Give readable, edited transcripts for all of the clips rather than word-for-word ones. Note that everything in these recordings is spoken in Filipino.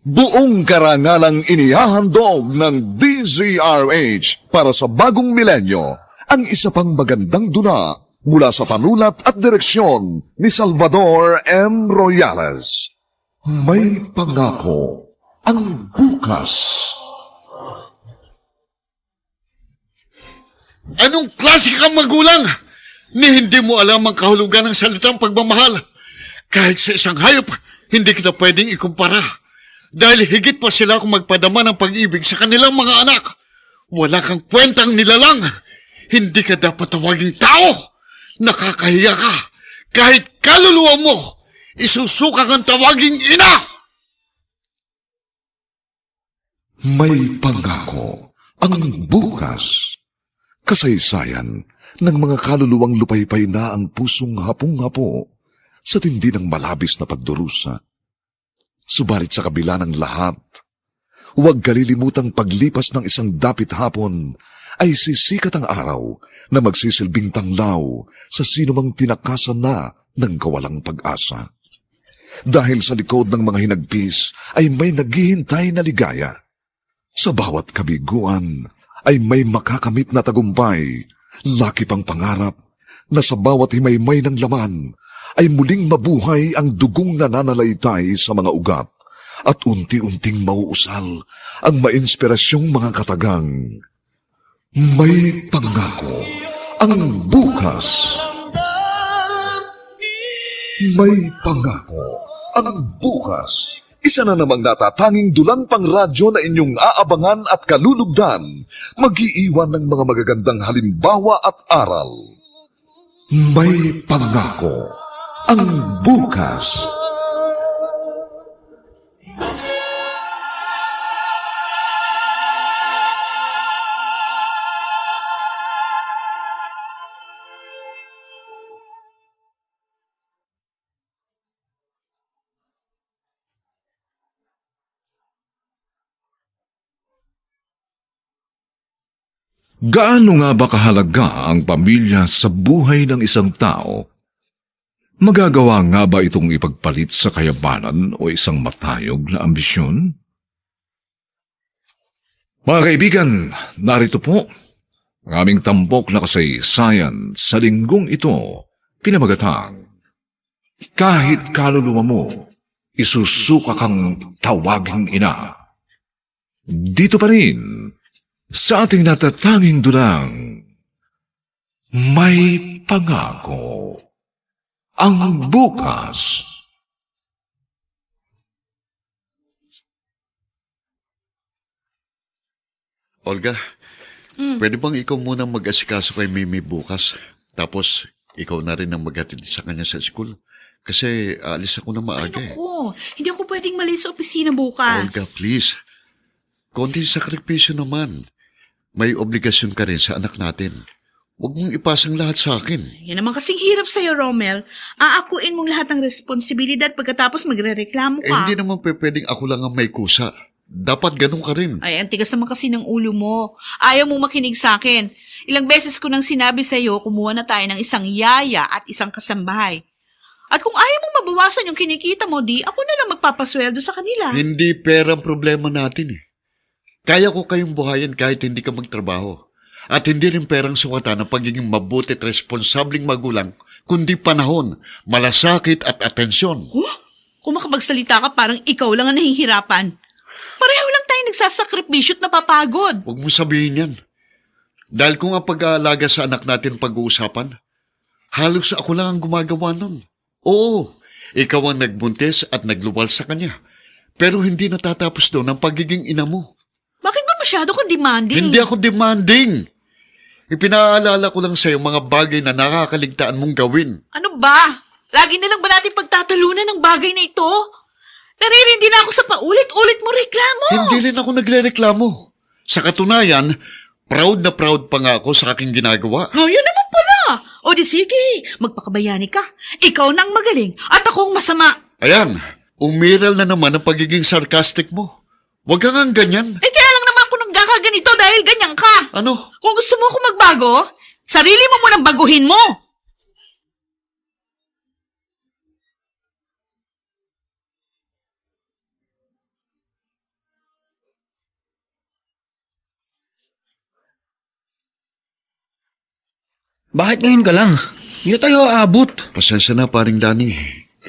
Buong karangalang inihahandog ng DZRH para sa bagong milenyo ang isa pang magandang dula mula sa panulat at direksyon ni Salvador M. Royales. May pangako ang bukas. Anong klase kang magulang? Ni hindi mo alam ang kahulugan ng salitang pagmamahal. Kahit sa isang hayop, hindi kita pwedeng ikumpara. Dahil higit pa sila kung magpadama ng pag-ibig sa kanilang mga anak. Wala kang kwentang nilalang. Hindi ka dapat tawaging tao. Nakakahiya ka. Kahit kaluluwa mo, isusuka kang tawaging ina. May pangako ang bukas. Kasaysayan ng mga kaluluwang lupaypay na ang pusong hapong-hapo sa tindi ng malabis na pagdurusa. Subalit sa kabila ng lahat, huwag kalilimutang paglipas ng isang dapit hapon ay sisikat ang araw na magsisilbing tanglaw sa sinumang tinakasan na ng kawalang pag-asa. Dahil sa likod ng mga hinagpis ay may naghihintay na ligaya. Sa bawat kabiguan ay may makakamit na tagumpay, laki pang pangarap na sa bawat himaymay ng laman ay muling mabuhay ang dugong nananalaytay sa mga ugat at unti-unting mauusal ang mainspirasyong mga katagang. May pangako ang bukas. May pangako ang bukas. Isa na namang natatanging dulang pangradyo na inyong aabangan at kalulugdan, mag-iiwan ng mga magagandang halimbawa at aral. May pangako ang bukas. Gaano nga ba kahalaga ang pamilya sa buhay ng isang tao? Magagawa nga ba itong ipagpalit sa kayamanan o isang matayog na ambisyon? Mga kaibigan, narito po ang aming tampok na kasaysayan sa linggong ito, pinamagatang, kahit kaluluwa mo, isusuka kang tawaging ina. Dito pa rin, sa ating natatanging dulang, may pangako ang bukas. Olga, pwede bang ikaw muna mag-asikaso kay Mimi bukas? Tapos, ikaw na rin ang maghatid sa kanya sa school? Kasi aalis ako na maaga. Ay, naku, hindi ako pwedeng malis sa opisina bukas. Olga, please. Konting sakripisyo naman. May obligasyon ka rin sa anak natin. Huwag mong ipasang lahat sa akin. Yan naman kasing hirap sa'yo, Romel. Aakuin mong lahat ng responsibilidad pagkatapos magre-reklamo ka. Hindi naman pwedeng ako lang ang may kusa. Dapat ganun ka rin. Ay, ang tigas naman kasi ng ulo mo. Ayaw mong makinig sa akin. Ilang beses ko nang sinabi sa'yo, kumuha na tayo ng isang yaya at isang kasambahay. At kung ayaw mong mabawasan yung kinikita mo, di ako na lang magpapasweldo sa kanila. Hindi pera ang problema natin eh. Kaya ko kayong buhayin kahit hindi ka magtrabaho. At hindi rin perang sukatan ang pagiging mabuti at responsabling magulang, kundi panahon, malasakit at atensyon. Kung makapagsalita ka, parang ikaw lang ang nahihirapan. Pareho lang tayo nagsasakripisyo at napapagod. Huwag mo sabihin yan. Dahil kung ang pag-aalaga sa anak natin pag-uusapan, halos ako lang ang gumagawa nun. Oo, ikaw ang nagbuntis at nagluwal sa kanya. Pero hindi natatapos doon ang pagiging ina mo. Bakit ba masyado kang demanding? Hindi ako demanding. Ipinaalala ko lang sa'yo mga bagay na nakakaligtaan mong gawin. Ano ba? Lagi na lang ba natin pagtatalunan ng bagay na ito? Naririndi na ako sa paulit-ulit mo reklamo. Hindi rin ako nagre-reklamo. Sa katunayan, proud na proud pa nga ako sa aking ginagawa. Oh, yun naman pala. O di sige, magpakabayani ka. Ikaw nang magaling at akong masama. Ayan, umiral na naman ang pagiging sarcastic mo. Huwag kang ang ganyan. Kaya lang naman ako nagkakaganito dahil ganyan ka. Ano? Kung gusto mo ako magbago, sarili mo munang baguhin mo. Bakit ngayon ka lang? Hindi na tayo aabot. Pasensya na, paring Danny.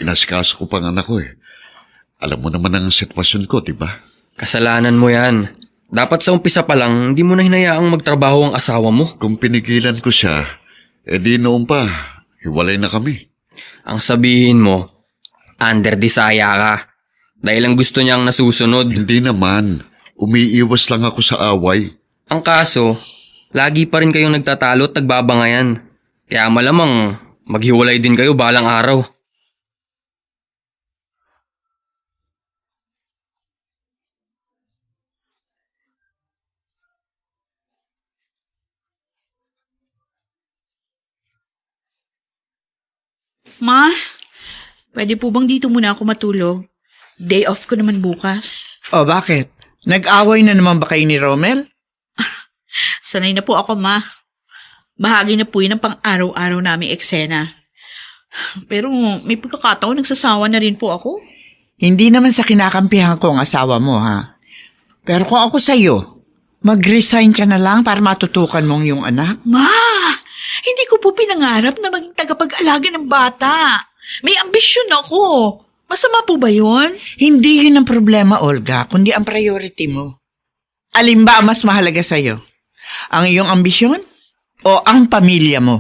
Inasikaso ko pang anak ko eh. Alam mo naman ang sitwasyon ko, di ba? Kasalanan mo yan. Dapat sa umpisa pa lang, hindi mo na hinayaang magtrabaho ang asawa mo. Kung pinigilan ko siya, di noon pa, hiwalay na kami. Ang sabihin mo, under desire ka. Dahil ang gusto niyang nasusunod. Hindi naman. Umiiwas lang ako sa away. Ang kaso, lagi pa rin kayong nagtatalo at nagbabangayan. Kaya malamang maghiwalay din kayo balang araw. Ma, pwede po bang dito muna ako matulog? Day off ko naman bukas. O bakit? Nag-away na naman ba kayo ni Romel? Sanay na po ako, Ma. Bahagi na po yun ng pang-araw-araw naming eksena. Pero may pagkakataon nagsasawa na rin po ako. Hindi naman sa kinakampihan ko ang asawa mo, ha? Pero kung ako sa'yo, mag-resign ka na lang para matutukan mong yung anak. Ma, hindi ko po pinangarap na maging tagapag-alaga ng bata. May ambisyon ako. Masama po ba yun? Hindi yun ang problema, Olga, kundi ang priority mo. Alin ba ang mas mahalaga sa'yo? Ang iyong ambisyon o ang pamilya mo?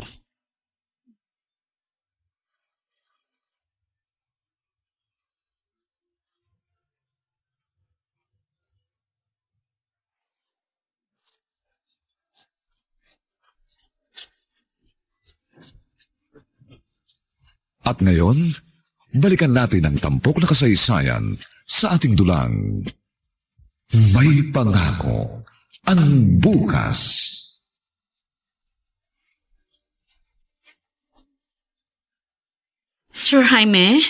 At ngayon, balikan natin ang tampok na kasaysayan sa ating dulang. May pangako ang bukas. Sir Jaime,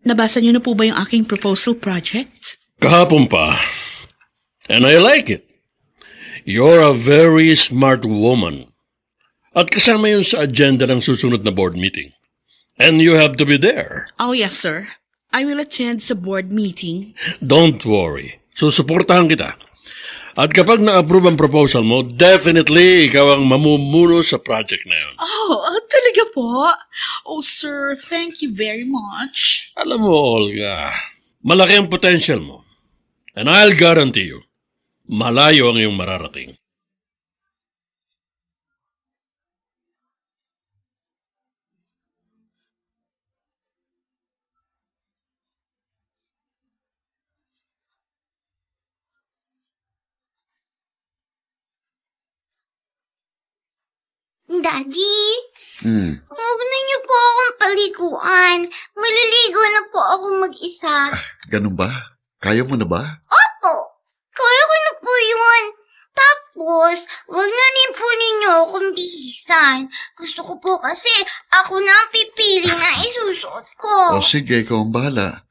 nabasa niyo na po ba yung aking proposal project? Kahapon pa. And I like it. You're a very smart woman. At kasama yun sa agenda ng susunod na board meeting. And you have to be there. Oh, yes, sir. I will attend sa board meeting. Don't worry. Susuportahan kita. At kapag na-approve ang proposal mo, definitely ikaw ang mamumuno sa project na yun. Oh, talaga po? Oh, sir, thank you very much. Alam mo, Olga, malaki ang potential mo. And I'll guarantee you, malayo ang iyong mararating. Daddy, huwag na niyo po akong paliguan. Maliligo na po ako mag-isa. Ganun ba? Kaya mo na ba? Opo, kaya ko na po yun. Tapos, huwag na rin po ninyo akong bihisan. Gusto ko po kasi ako na ang pipili na isusuot ko. O sige, ikaw ang bahala.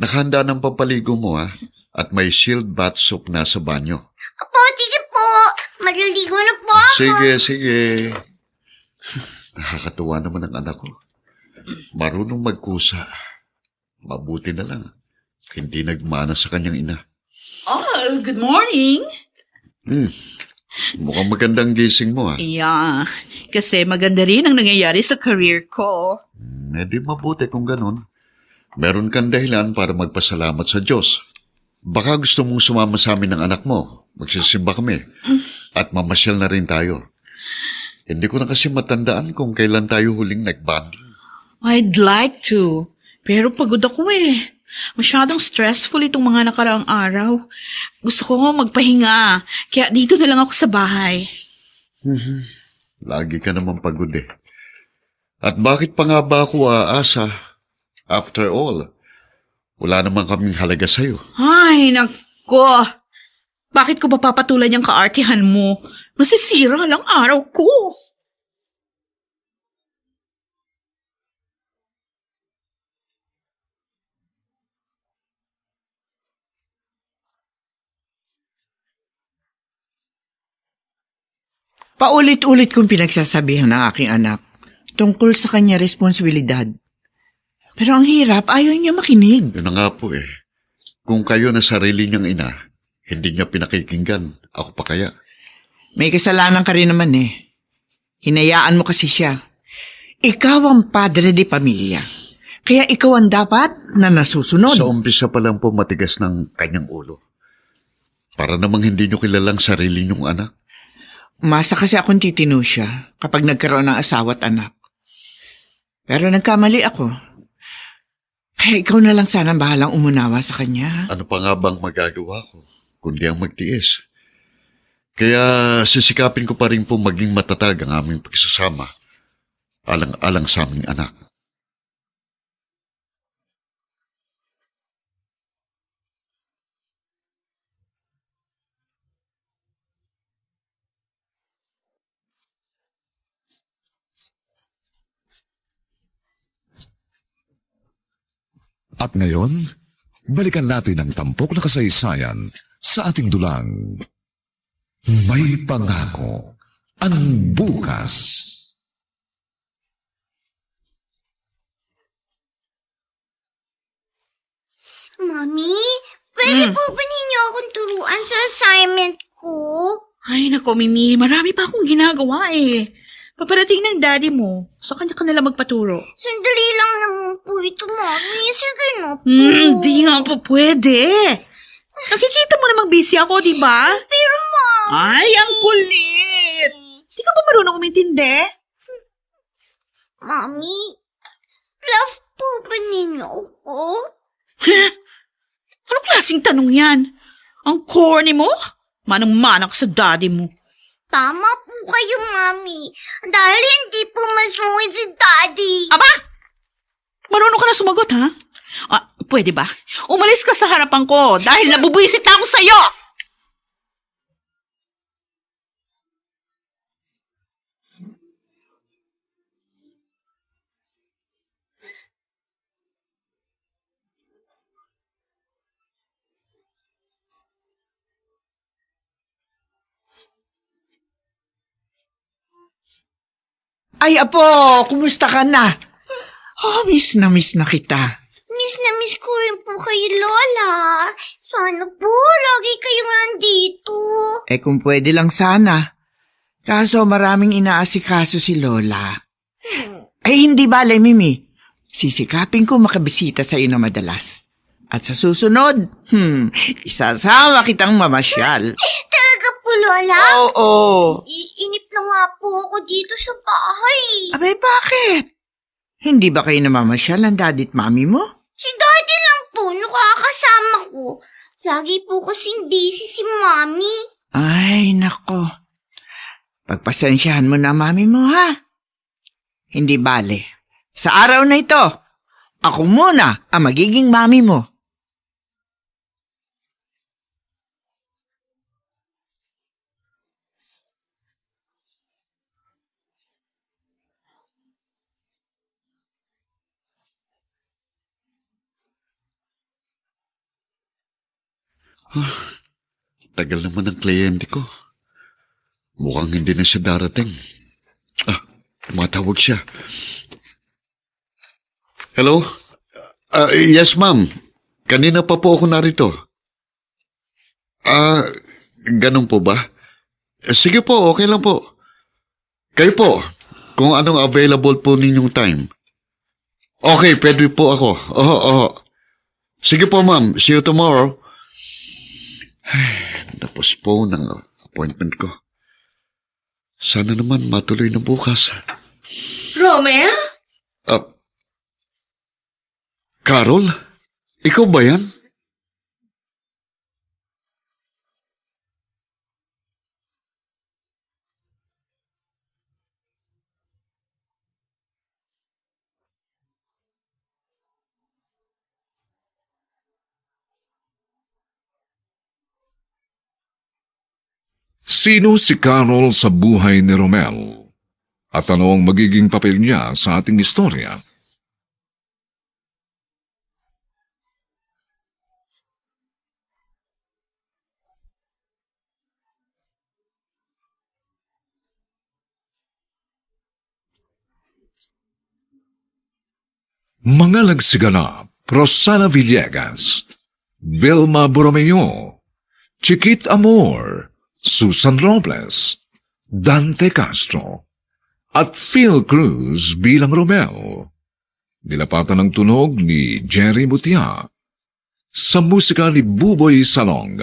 Nakahanda ng pampaligo mo, ha? At may shield bath soap na sa banyo. Opo, sige po. Maliligo na po ako. Sige. Nakakatuwa naman ang anak ko. Marunong magkusa. Mabuti na lang. Hindi nagmana sa kanyang ina. Oh, good morning. Mukhang magandang gising mo, ha? Yeah, kasi maganda rin ang nangyayari sa career ko. Di mabuti kung ganun. Meron kang dahilan para magpasalamat sa Diyos. Baka gusto mong sumama sa amin ng anak mo. Magsisimba kami. At mamasyal na rin tayo. Hindi ko na kasi matandaan kung kailan tayo huling nag-bonding. I'd like to, pero pagod ako eh. Masyadong stressful itong mga nakaraang araw. Gusto ko magpahinga, kaya dito na lang ako sa bahay. Lagi ka naman pagod eh. At bakit pa nga ba ako aasa? After all, wala naman kaming halaga sa'yo. Ay, nako. Bakit ko ba papatulan yung kaartihan mo? Masisira lang araw ko. Paulit-ulit kong pinagsasabihan ng aking anak tungkol sa kanya responsibilidad. Pero ang hirap, ayaw niya makinig. Yun na nga po eh. Kung kayo na sarili niyang ina, hindi niya pinakikinggan. Ako pa kaya? May kasalanan ka rin naman eh. Hinayaan mo kasi siya. Ikaw ang padre de pamilya. Kaya ikaw ang dapat na nasusunod. Sa umpisa pa lang po matigas ng kanyang ulo. Para namang hindi nyo kilalang sarili nyong anak. Masa kasi akong titino siya kapag nagkaroon ng asawa at anak. Pero nagkamali ako. Kaya ikaw na lang sana bahalang umunawa sa kanya. Ano pa nga bang magagawa ko, kundi ang magtiis? Kaya sisikapin ko pa rin po maging matatag ang aming pagsasama, alang-alang sa aming anak. At ngayon, balikan natin ang tampok na kasaysayan sa ating dulang. May pangako ang bukas. Mami, pwede po ba ninyo akong turuan sa assignment ko? Ay, nako, Mimi. Marami pa akong ginagawa eh. Paparating ng daddy mo. Sa kanya ka nalang magpaturo. Sandali lang naman po ito, Mami. Sige na po. Di nga po pwede. Nakikita mo namang busy ako, di ba? Pero, Mami. Ay, ang kulit. Di ka ba marunong umintindi? Mami, love po ba ninyo ako? Anong klaseng tanong yan? Ang corny mo? Manang-mana ka sa daddy mo. Tama po kayo, Mami. Dahil hindi po masungit si Daddy. Aba! Marunong ka na sumagot, ha? Pwede ba? Umalis ka sa harapan ko dahil nabubwisit na ako sa'yo! Ay, Apo, kumusta ka na? Oh, miss na kita. Miss ko rin po kay Lola. Sana po, lagi kayong nandito. Eh kung pwede lang sana. Kaso maraming inaasikaso si Lola. Ay, hindi bale, Mimi. Sisikapin ko makabisita sa iyo na madalas. At sa susunod, isasama kitang mamasyal. Talaga po, Lola? Oo. Inip na nga po ako dito sa bahay. Abay, bakit? Hindi ba kayo namamasyal ang daddy at mami mo? Si Daddy lang po, nakakasama ko. Lagi po kasing busy si Mami. Ay, nako. Pagpasensyahan mo na mami mo, ha? Hindi bale. Sa araw na ito, ako muna ang magiging mami mo. Tagal naman ng kliyente ko. Mukhang hindi na siya darating. Tumatawag siya. Hello? Yes, ma'am. Kanina pa po ako narito. Ganun po ba? Sige po, okay lang po. Kayo po, kung anong available po ninyong time. Okay, pwede po ako. Oo. Sige po, ma'am. See you tomorrow. Napostpone ang appointment ko. Sana naman matuloy na bukas. Romel? Carol? Ikaw ba yan? Sino si Carol sa buhay ni Romel? At ano ang magiging papel niya sa ating istorya? Mga nagsiganap: Rosana Villegas, Vilma Borromeo, Chiquit Amor, Susan Robles, Dante Castro, at Phil Cruz bilang Romeo. Nilapatan ng tunog ni Jerry Mutia. Sa musika ni Buboy Salong.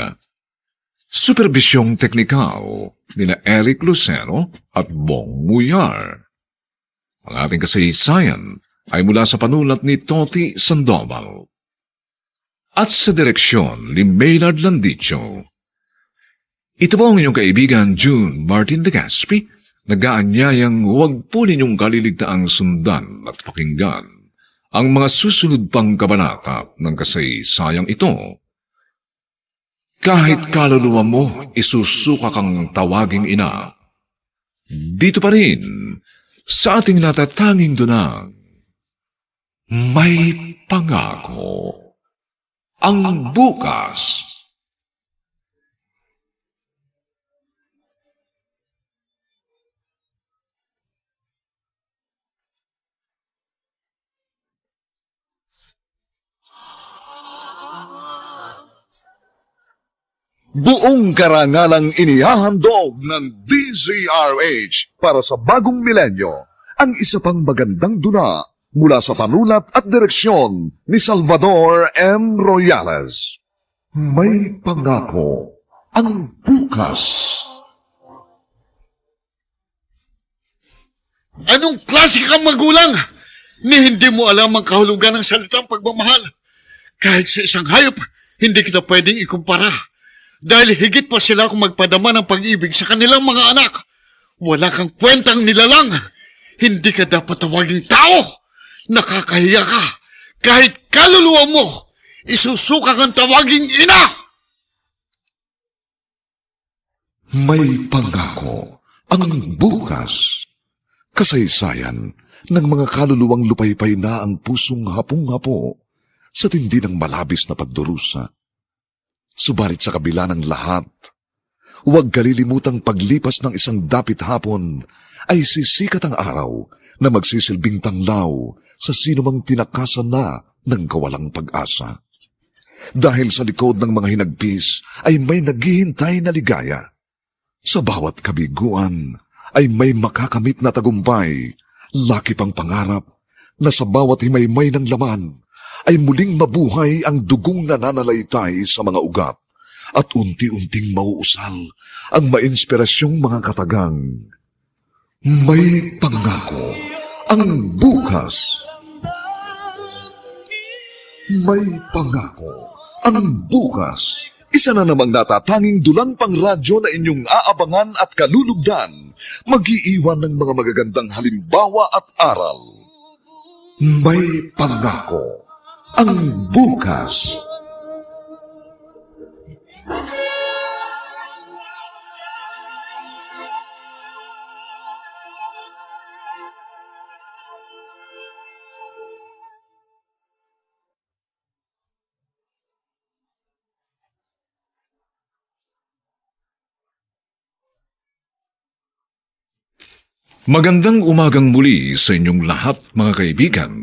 Superbisyong teknikal nila Eric Lucero at Bong Muyar. Ang ating kasaysayan ay mula sa panulat ni Toti Sandoval. At sa direksyon ni Maynard Landicho. Ito po ang inyong kaibigan June Martin Legaspi, nag-aanyayang huwag po ninyong kaliligtaang sundan at pakinggan ang mga susunod pang kabanata ng kasaysayang ito. Kahit kaluluwa mo, isusuka kang tawaging ina. Dito pa rin, sa ating natatanging dunang, may pangako. Ang bukas. Buong karangalang inihahandog ng DZRH para sa bagong milenyo ang isa pang magandang dula mula sa panulat at direksyon ni Salvador M. Royales. May pangako ang bukas. Anong klase kang magulang? Ni hindi mo alam ang kahulugan ng salitang pagmamahal. Kahit sa isang hayop, hindi kita pwedeng ikumpara. Dahil higit pa sila kung magpadama ng pag-ibig sa kanilang mga anak. Wala kang kwentang nilalang. Hindi ka dapat tawaging tao. Nakakahiya ka. Kahit kaluluwa mo, isusuka kang tawaging ina. May pangako ang bukas. Kasaysayan ng mga kaluluwang lupaypay na ang pusong hapong-hapo sa tindi ng malabis na pagdurusa. Subalit sa kabila ng lahat, huwag kalilimutang paglipas ng isang dapit hapon ay sisikat ang araw na magsisilbing tanglaw sa sinumang tinakasan na ng kawalang pag-asa. Dahil sa likod ng mga hinagpis ay may naghihintay na ligaya. Sa bawat kabiguan ay may makakamit na tagumpay, laki pang pangarap na sa bawat himaymay ng laman ay muling mabuhay ang dugong nananalaytay sa mga ugat at unti-unting mauusal ang mainspirasyong mga katagang. May pangako ang bukas. May pangako ang bukas. Isa na namang natatanging dulang pangradyo na inyong aabangan at kalulugdan, mag-iiwan ng mga magagandang halimbawa at aral. May pangako ang bukas. Magandang umagang muli sa inyong lahat, mga kaibigan.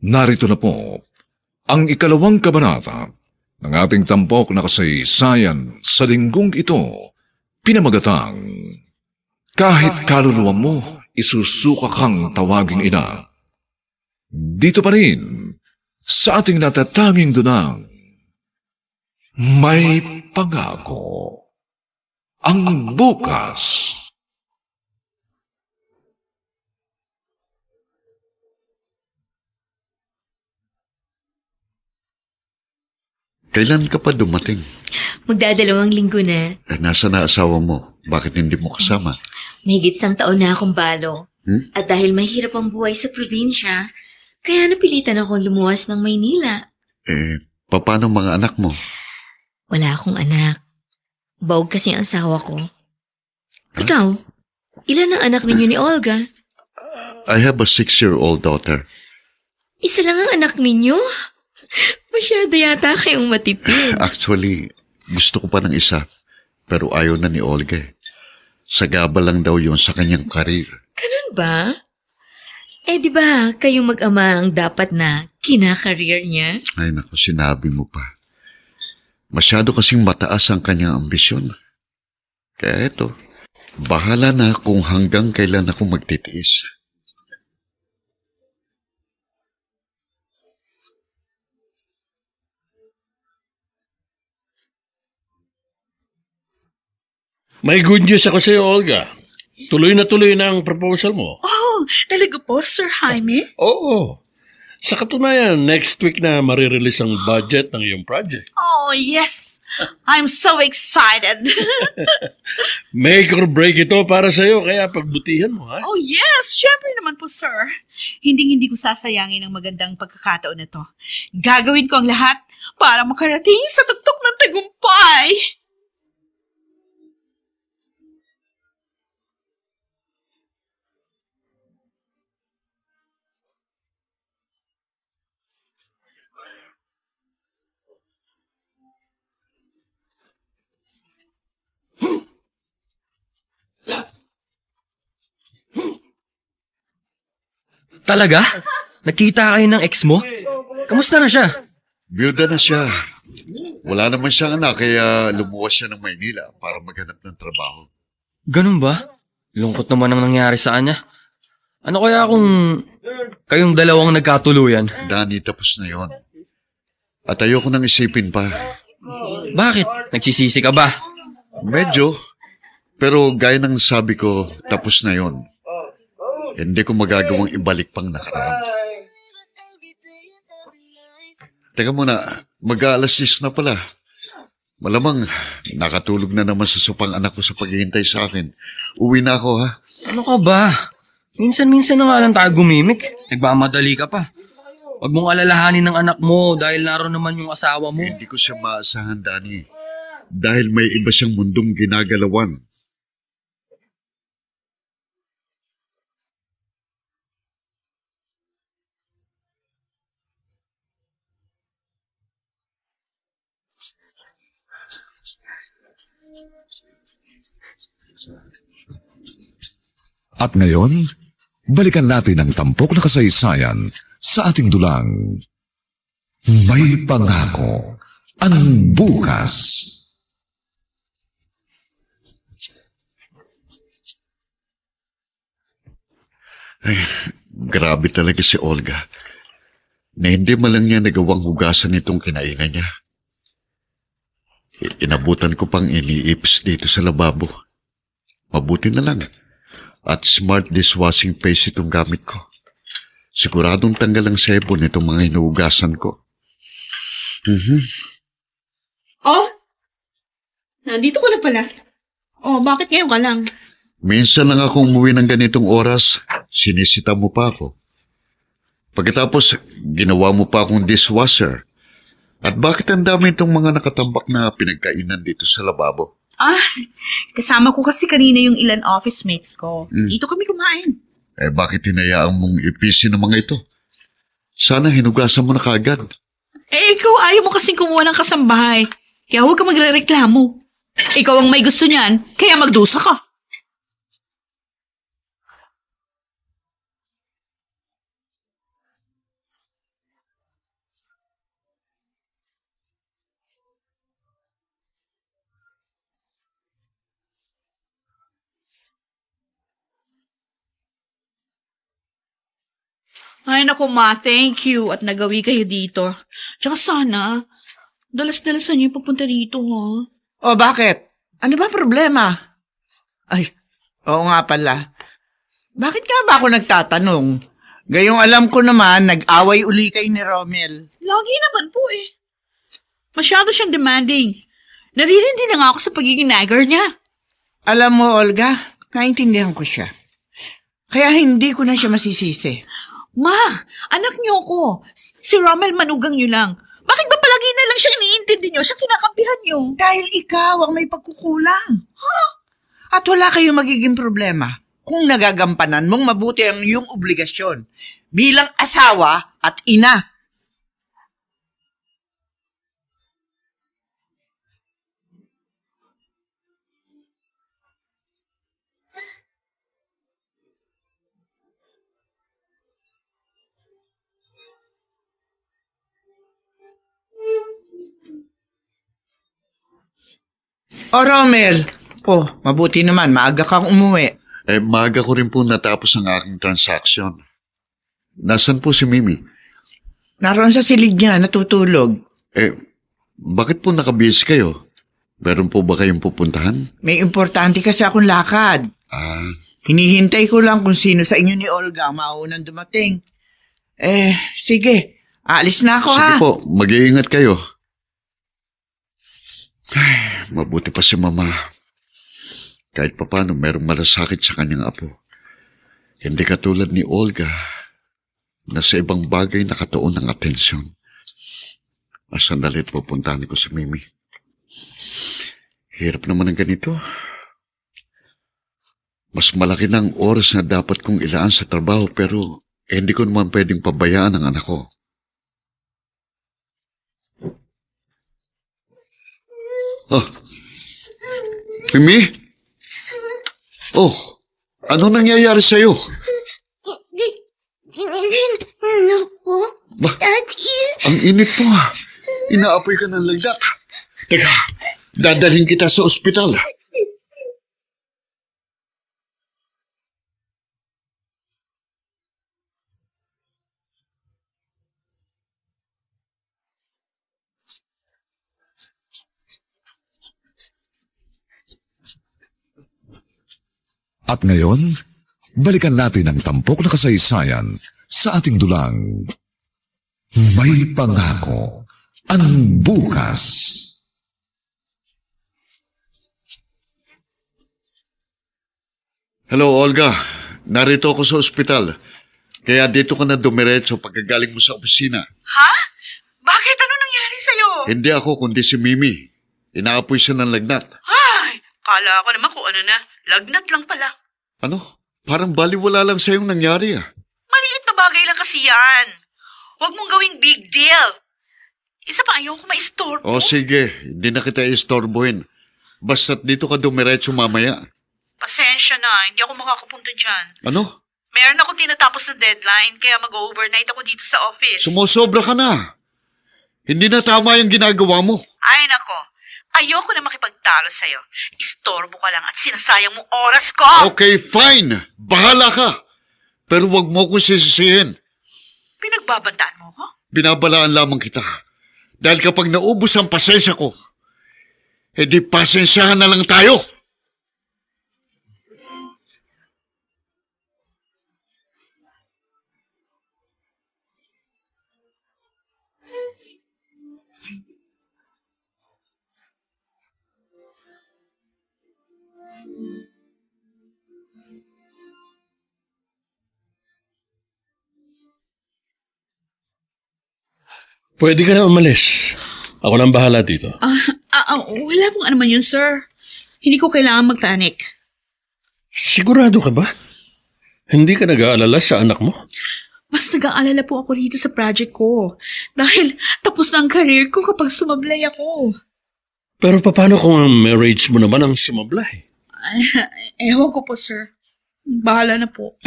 Narito na po ang ikalawang kabanata ng ating tampok na kasaysayan sa linggong ito, pinamagatang, kahit kaluluwa mo, isusuka kang tawaging ina. Dito pa rin, sa ating natatanging dunang, may pangako ang bukas. Kailan ka pa dumating? Magdadalawang linggo na. Nasa na asawa mo? Bakit hindi mo kasama? Mahigit 1 taon na akong balo. At dahil mahirap ang buhay sa probinsya, kaya napilitan akong lumuwas ng Maynila. Paano mga anak mo? Wala akong anak. Bawog kasi ang asawa ko. Ikaw, ilan ang anak ninyo ni Olga? I have a 6-year-old daughter. Isa lang ang anak ninyo? Masyado yata kayong matipid. Actually, gusto ko pa ng isa, pero ayaw na ni Olga. Sagaba lang daw yun sa kanyang karir. Ganun ba? Di ba kayong mag-ama ang dapat na kinakareer niya? Ay naku, sinabi mo pa. Masyado kasing mataas ang kanyang ambisyon. Kaya eto, Bahala na kung hanggang kailan ako magtitiis. May good news ako sa iyo, Olga. Tuloy na ang proposal mo. Oh, talaga po, Sir Jaime? Oo. Sa katunayan, next week na marirelease ang budget ng iyong project. Oh, yes. I'm so excited. Make or break ito para sa iyo, kaya pagbutihan mo, ha? Oh, yes. Siyempre naman po, sir. Hindi ko sasayangin ang magandang pagkakataon na to. Gagawin ko ang lahat para makarating sa tuktok ng tagumpay. Talaga? Nakita kayo ng ex mo? Kamusta na siya? Byuda na siya. Wala naman siyang anak kaya lumuwas siya ng Maynila para maghanap ng trabaho. Ganun ba? Lungkot naman ang nangyari sa kanya. Ano kaya kung kayong dalawang nagkatuluyan? Danny, tapos na yon. At ayoko nang isipin pa. Bakit? Nagsisisi ka ba? Medyo. Pero gaya ng sabi ko, tapos na yon. Hindi ko magagawang ibalik pang nakaraan. Teka muna, mag-aalas 10 na pala. Malamang nakatulog na naman sa supang anak ko sa paghihintay sa akin. Uwi na ako, ha? Ano ka ba? Minsan-minsan na nga lang tayo gumimik. Nagmamadali ka pa. Huwag mong alalahanin ng anak mo dahil naroon naman yung asawa mo. Hindi ko siya maasahan, Danny. Dahil may iba siyang mundong ginagalawan. At ngayon, balikan natin ang tampok na kasaysayan sa ating dulang. May pangako ang bukas. Ay, grabe talaga si Olga. Na hindi man lang niya nagawang hugasan itong kinaingan niya. Inabutan ko pang iniipis dito sa lababo. Mabuti na lang. At smart dishwashing paste itong gamit ko. Siguradong tanggal ang sebon itong mga hinuhugasan ko. Oh? Nandito ka na pala. Oh, bakit ngayon ka lang? Minsan lang akong umuwi ng ganitong oras, sinisita mo pa ako. Pagkatapos, ginawa mo pa akong dishwasher. At bakit ang dami itong mga nakatambak na pinagkainan dito sa lababo? Kasama ko kasi kanina yung ilan office mates ko. Dito kami kumain. Bakit hinayaan mong ipisin ng mga ito? Sana hinugasan mo na kaagad. Ikaw ayaw mo kasing kumuha ng kasambahay. Kaya huwag ka magre-reklamo. Ikaw ang may gusto niyan, kaya magdusa ka. Ay, naku ma, thank you at nagawi kayo dito. Tsaka sana, dalas-dalasan niyo yung papunta dito, ha? O bakit? Ano ba problema? Ay, oo nga pala. Bakit nga ba ako nagtatanong? Gayong alam ko naman, nag-away uli kayo ni Romel. Lagi naman po eh. Masyado siyang demanding. Naririndi na nga ako sa pagiging nagger niya. Alam mo, Olga, naintindihan ko siya. Kaya hindi ko na siya masisisi. Ma, anak niyo ko. Si Romel manugang niyo lang. Bakit ba palagi na lang siya iniintindi niyo? Siya kinakampihan niyo? Dahil ikaw ang may pagkukulang. At wala kayong magiging problema kung nagagampanan mong mabuti ang iyong obligasyon bilang asawa at ina. O Romel, Oh, mabuti naman. Maaga kang umuwi. Maaga ko rin po natapos ang aking transaction. Nasaan po si Mimi? Naroon sa silid niya, natutulog. Bakit po nakabihis kayo? Meron po ba kayong pupuntahan? May importante kasi akong lakad. Hinihintay ko lang kung sino sa inyo ni Olga ang maunang dumating. Sige. Aalis na ako, ha? Sige po, mag-iingat kayo. Mabuti pa si Mama. Kahit papano merong malasakit sa kanyang apo. Hindi katulad ni Olga na sa ibang bagay nakatuon ng atensyon. Sandalit pupuntahan ko si Mimi. Hirap naman ang ganito. Mas malaki na ang oras na dapat kong ilaan sa trabaho pero hindi ko naman pwedeng pabayaan ang anak ko. Mimi? Ano nangyayari sa'yo? Ginilin ako, Daddy. Ang init po. Inaapoy ka ng lagda. Teka, dadalhin kita sa ospital. At ngayon, balikan natin ang tampok na kasaysayan sa ating dulang May Pangako ang Bukas. Hello, Olga. Narito ako sa ospital. Kaya dito ka na dumiretso pagkagaling mo sa opisina. Ha? Bakit? Ano nangyari sa'yo? Hindi ako, kundi si Mimi. Inaapoy siya ng lagnat. Ay, kala ko naman kung ano na. Lagnat lang pala. Ano? Parang baliwala lang sa'yong nangyari Maliit na bagay lang kasi yan. Huwag mong gawing big deal. Isa pa ayaw ko ma-istorbo. Sige. Hindi na kita istorbohin. Basta't dito ka dumiretso mamaya. Pasensya na. Hindi ako makakapunta dyan. Ano? Meron akong tinatapos na deadline kaya mag-overnight ako dito sa office. Sumusobra ka na. Hindi na tama yung ginagawa mo. Ay, nako. Ayoko na makipagtalo sa'yo. Istorbo ka lang at sinasayang mo oras ko. Okay, fine. Bahala ka. Pero wag mo akong sisisihin. Pinagbabantaan mo ko? Binabalaan lamang kita. Dahil kapag naubos ang pasensya ko, edi pasensyahan na lang tayo. Pwede ka na umalis. Ako lang bahala dito. Wala pong ano man yun, sir. Hindi ko kailangan magpanik. Sigurado ka ba? Hindi ka nag-aalala sa anak mo? Mas nag-aalala po ako dito sa project ko. Dahil tapos na ang career ko kapag sumablay ako. Pero paano kung ang marriage mo naman ang sumablay? Ewan ko po, sir. Bahala na po.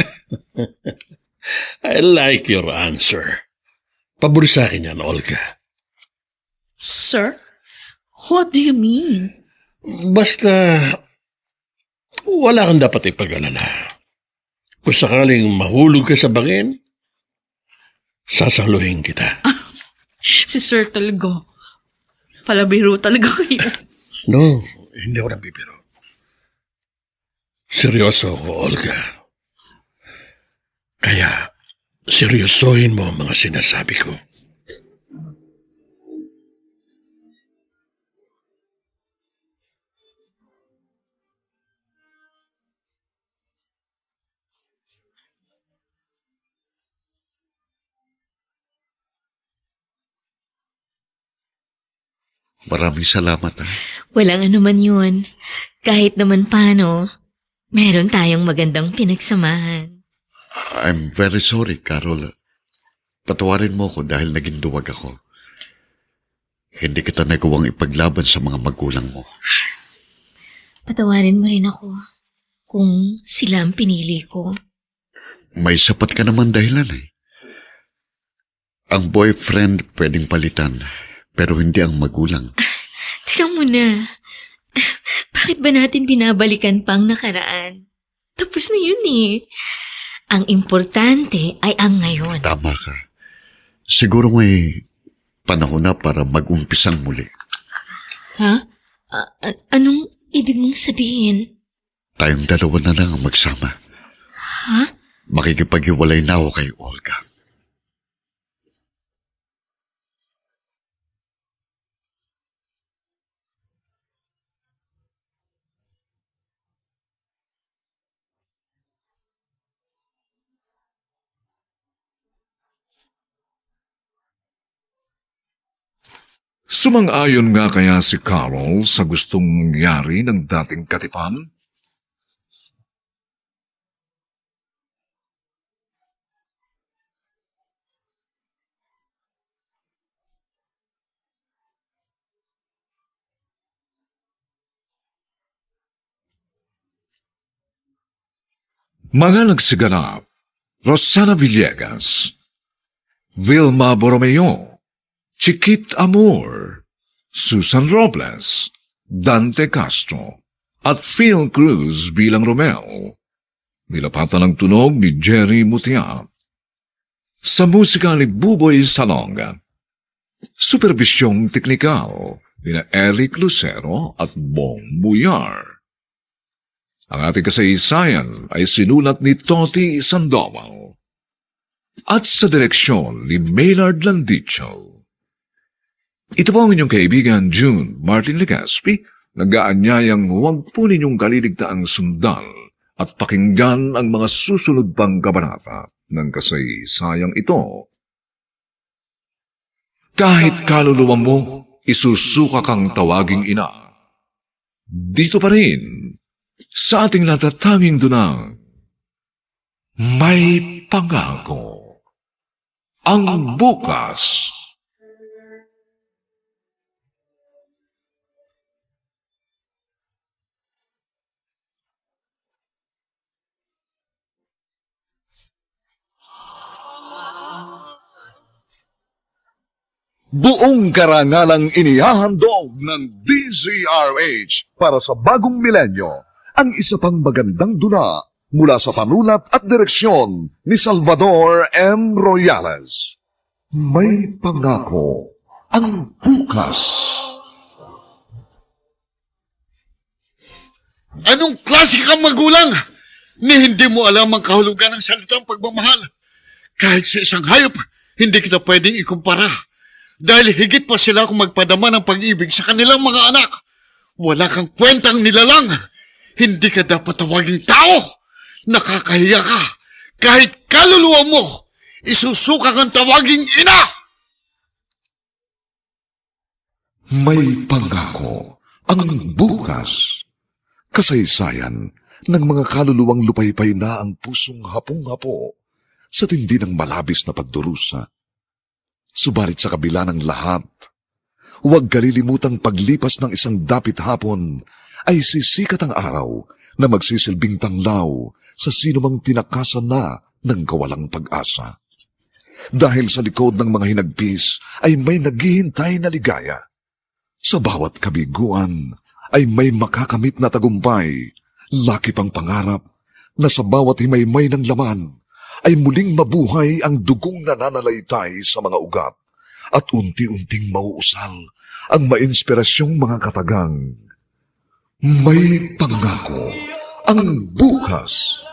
I like your answer. Pabor sa akin yan, Olga. Sir? What do you mean? Basta, wala kang dapat ipag-alala. Kung sakaling mahulog ka sa bangin, sasaluhin kita. Si Sir talaga. Palabiro talaga kayo. No, hindi ako nabibiro. Seryoso ako, Olga. Kaya, seryosohin mo ang mga sinasabi ko. Maraming salamat. Walang anuman yun. Kahit naman paano, meron tayong magandang pinagsamahan. I'm very sorry, Carol. Patawarin mo ko dahil naging duwag ako. Hindi kita nagawang ipaglaban sa mga magulang mo. Patawarin mo rin ako kung sila ang pinili ko. May sapat ka naman dahilan eh. Ang boyfriend pwedeng palitan, pero hindi ang magulang. Teka muna. Bakit ba natin binabalikan pang nakaraan? Tapos na yun eh. Ang importante ay ang ngayon. Tama ka. Siguro may panahon na para mag-umpisang muli. Ha? Anong ibig mong sabihin? Tayong dalawa na lang ang magsama. Ha? Makikipag-iwalay na ako kay Olga. Sumang-ayon nga kaya si Carol sa gustong mangyari ng dating katipan? Mga nagsiganap, Rosana Villegas, Vilma Borromeo, Chiquit Amor, Susan Robles, Dante Castro, at Phil Cruz bilang Romeo. Nilapatan ang tunog ni Jerry Mutia. Sa musika ni Buboy Salonga. Supervisyong teknikal ni Eric Lucero at Bong Buyar. Ang ating kasaysayan ay sinulat ni Toti Sandoval. At sa direksyon ni Maynard Landicho. Ito po ang inyong kaibigan June Martin Legaspi, nag-aanyayang huwag po ninyong kaliligtaang sundan at pakinggan ang mga susunod pang kabanata ng kasaysayang ito. Kahit kaluluwa mo, isusuka kang tawaging ina. Dito pa rin, sa ating natatanging dunang, may pangako. Ang bukas. Buong karangalang inihahandog ng DZRH para sa bagong milenyo ang isa pang magandang dula mula sa panulat at direksyon ni Salvador M. Royales. May pangako ang bukas. Anong klase kang magulang? Ni hindi mo alam ang kahulugan ng salitang pagmamahal. Kahit sa isang hayop, hindi kita pwedeng ikumpara. Dahil higit pa sila kung magpadama ng pag-ibig sa kanilang mga anak. Wala kang kwentang nilalang. Hindi ka dapat tawaging tao. Nakakahiya ka. Kahit kaluluwa mo, isusuka kang tawaging ina. May pangako ang bukas. Kasaysayan ng mga kaluluwang lupaypay na ang pusong hapong-hapo sa tindi ng malabis na pagdurusa. Subalit sa kabila ng lahat, huwag kalilimutang paglipas ng isang dapit hapon ay sisikat ang araw na magsisilbing tanglaw sa sinumang tinakasan na ng kawalang pag-asa. Dahil sa likod ng mga hinagpis ay may naghihintay na ligaya. Sa bawat kabiguan ay may makakamit na tagumpay, laki pang pangarap na sa bawat himaymay ng laman ay muling mabuhay ang dugong nananalaytay sa mga ugat at unti-unting mauusal ang mainspirasyong mga katagang. May pangako ang bukas.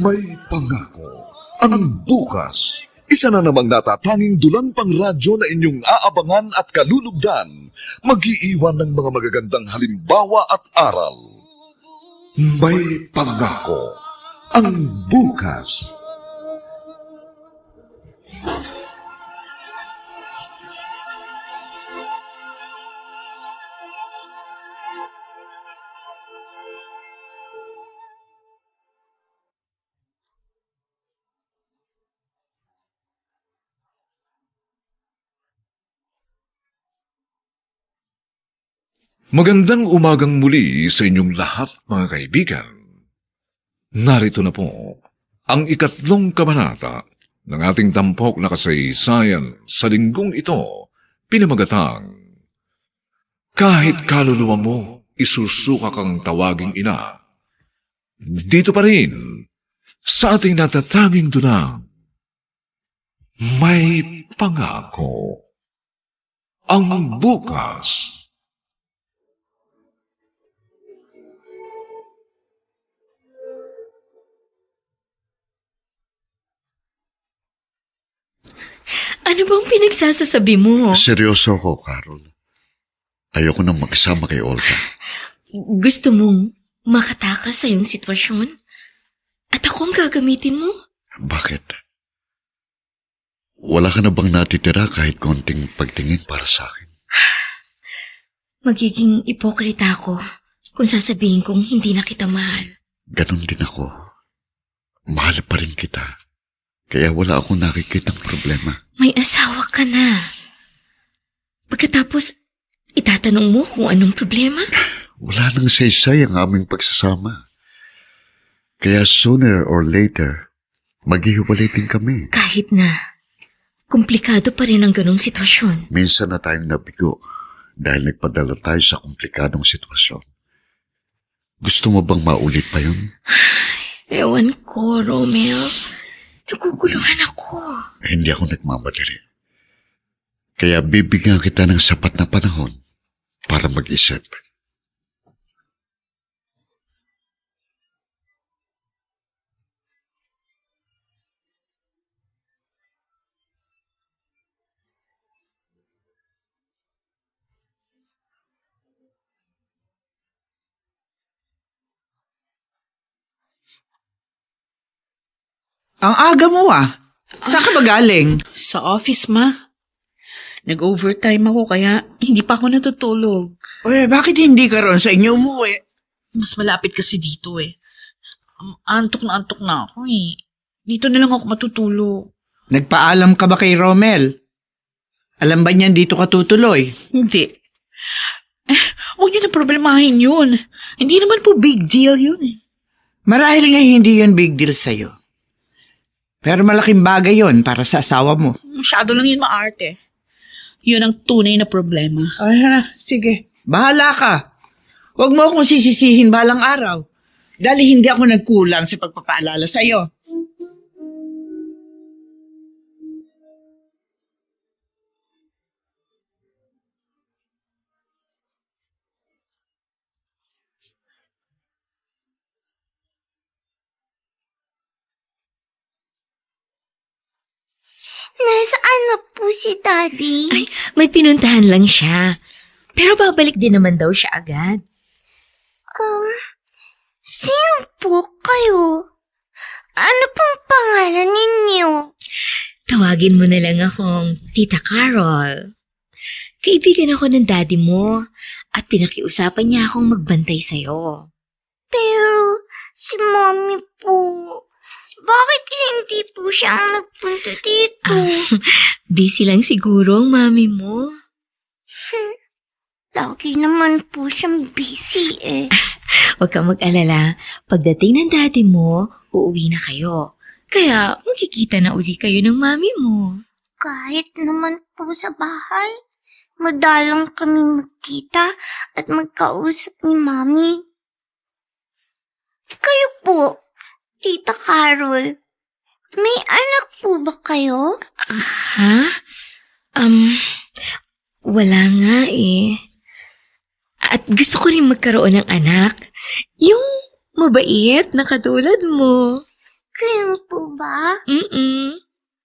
May pangako ang bukas. Isa na namang natatanging dulang pang radyo na inyong aabangan at kalulugdan, mag-iiwan ng mga magagandang halimbawa at aral. May pangako ang bukas. Magandang umagang muli sa inyong lahat, mga kaibigan. Narito na po ang 3 kabanata ng ating tampok na kasaysayan sa linggong ito, pinamagatang Kahit kaluluwa mo, isusuka kang tawaging ina. Dito pa rin, sa ating natatanging dunang, may pangako. Ang bukas. Ano bang pinagsasasabi mo? Seryoso ako, Carol. Ayoko nang magsama kay Olga. Gusto mong makatakas sa iyong sitwasyon? At ako ang gagamitin mo? Bakit? Wala ka na bang natitira kahit konting pagtingin para sa akin? Magiging ipokrita ako kung sasabihin kong hindi na kita mahal. Ganon din ako. Mahal pa rin kita. Kaya wala akong nakikitang problema. May asawa ka na. Pagkatapos, itatanong mo kung anong problema? Wala nang saysay ang aming pagsasama. Kaya sooner or later, maghihiwalay din kami. Kahit na, komplikado pa rin ang ganong sitwasyon. Minsan na tayong nabigo dahil nagpadala tayo sa komplikadong sitwasyon. Gusto mo bang maulit pa yun? Ewan ko, Romel. Naguguluhan ako. Hindi ako nagmamadali. Kaya bibigyan kita ng sapat na panahon para mag-isip. Ang aga mo Saan ka ba galing? Sa office, ma. Nag-overtime ako kaya hindi pa ako natutulog. Bakit hindi ka ron sa inyo umuwi? Mas malapit kasi dito eh. Antok na ako eh. Dito na lang ako matutulog. Nagpaalam ka ba kay Romel? Alam ba niyan dito ka tutuloy? Hindi. Huwag niyo na problemahin yun. Hindi naman po big deal yun eh. Marahil nga hindi yun big deal sa'yo. Pero malaking bagay yun para sa asawa mo. Masyado lang yun maarte. Yun ang tunay na problema. Sige. Bahala ka. Huwag mo akong sisisihin balang araw. Dahil hindi ako nagkulang sa pagpapaalala sa'yo. Nasaan na po si Daddy? Ay, may pinuntahan lang siya. Pero babalik din naman daw siya agad. Sino po kayo? Ano pong pangalan ninyo? Tawagin mo na lang akong Tita Carol. Kaibigan ako ng daddy mo at pinakiusapan niya akong magbantay sa'yo. Pero si Mommy po, bakit hindi po siya nagpunta dito? Busy lang siguro ang mami mo. Lagi naman po siyang busy eh. Huwag kang mag-alala. Pagdating ng daddy mo, uuwi na kayo. Kaya magkikita na uli kayo ng mami mo. Kahit naman po sa bahay, madalang kami magkita at magkausap ni Mami. Kayo po, Tita Carol, may anak po ba kayo? Wala nga eh. At gusto ko rin magkaroon ng anak. Yung mabait na katulad mo. Kayo po ba?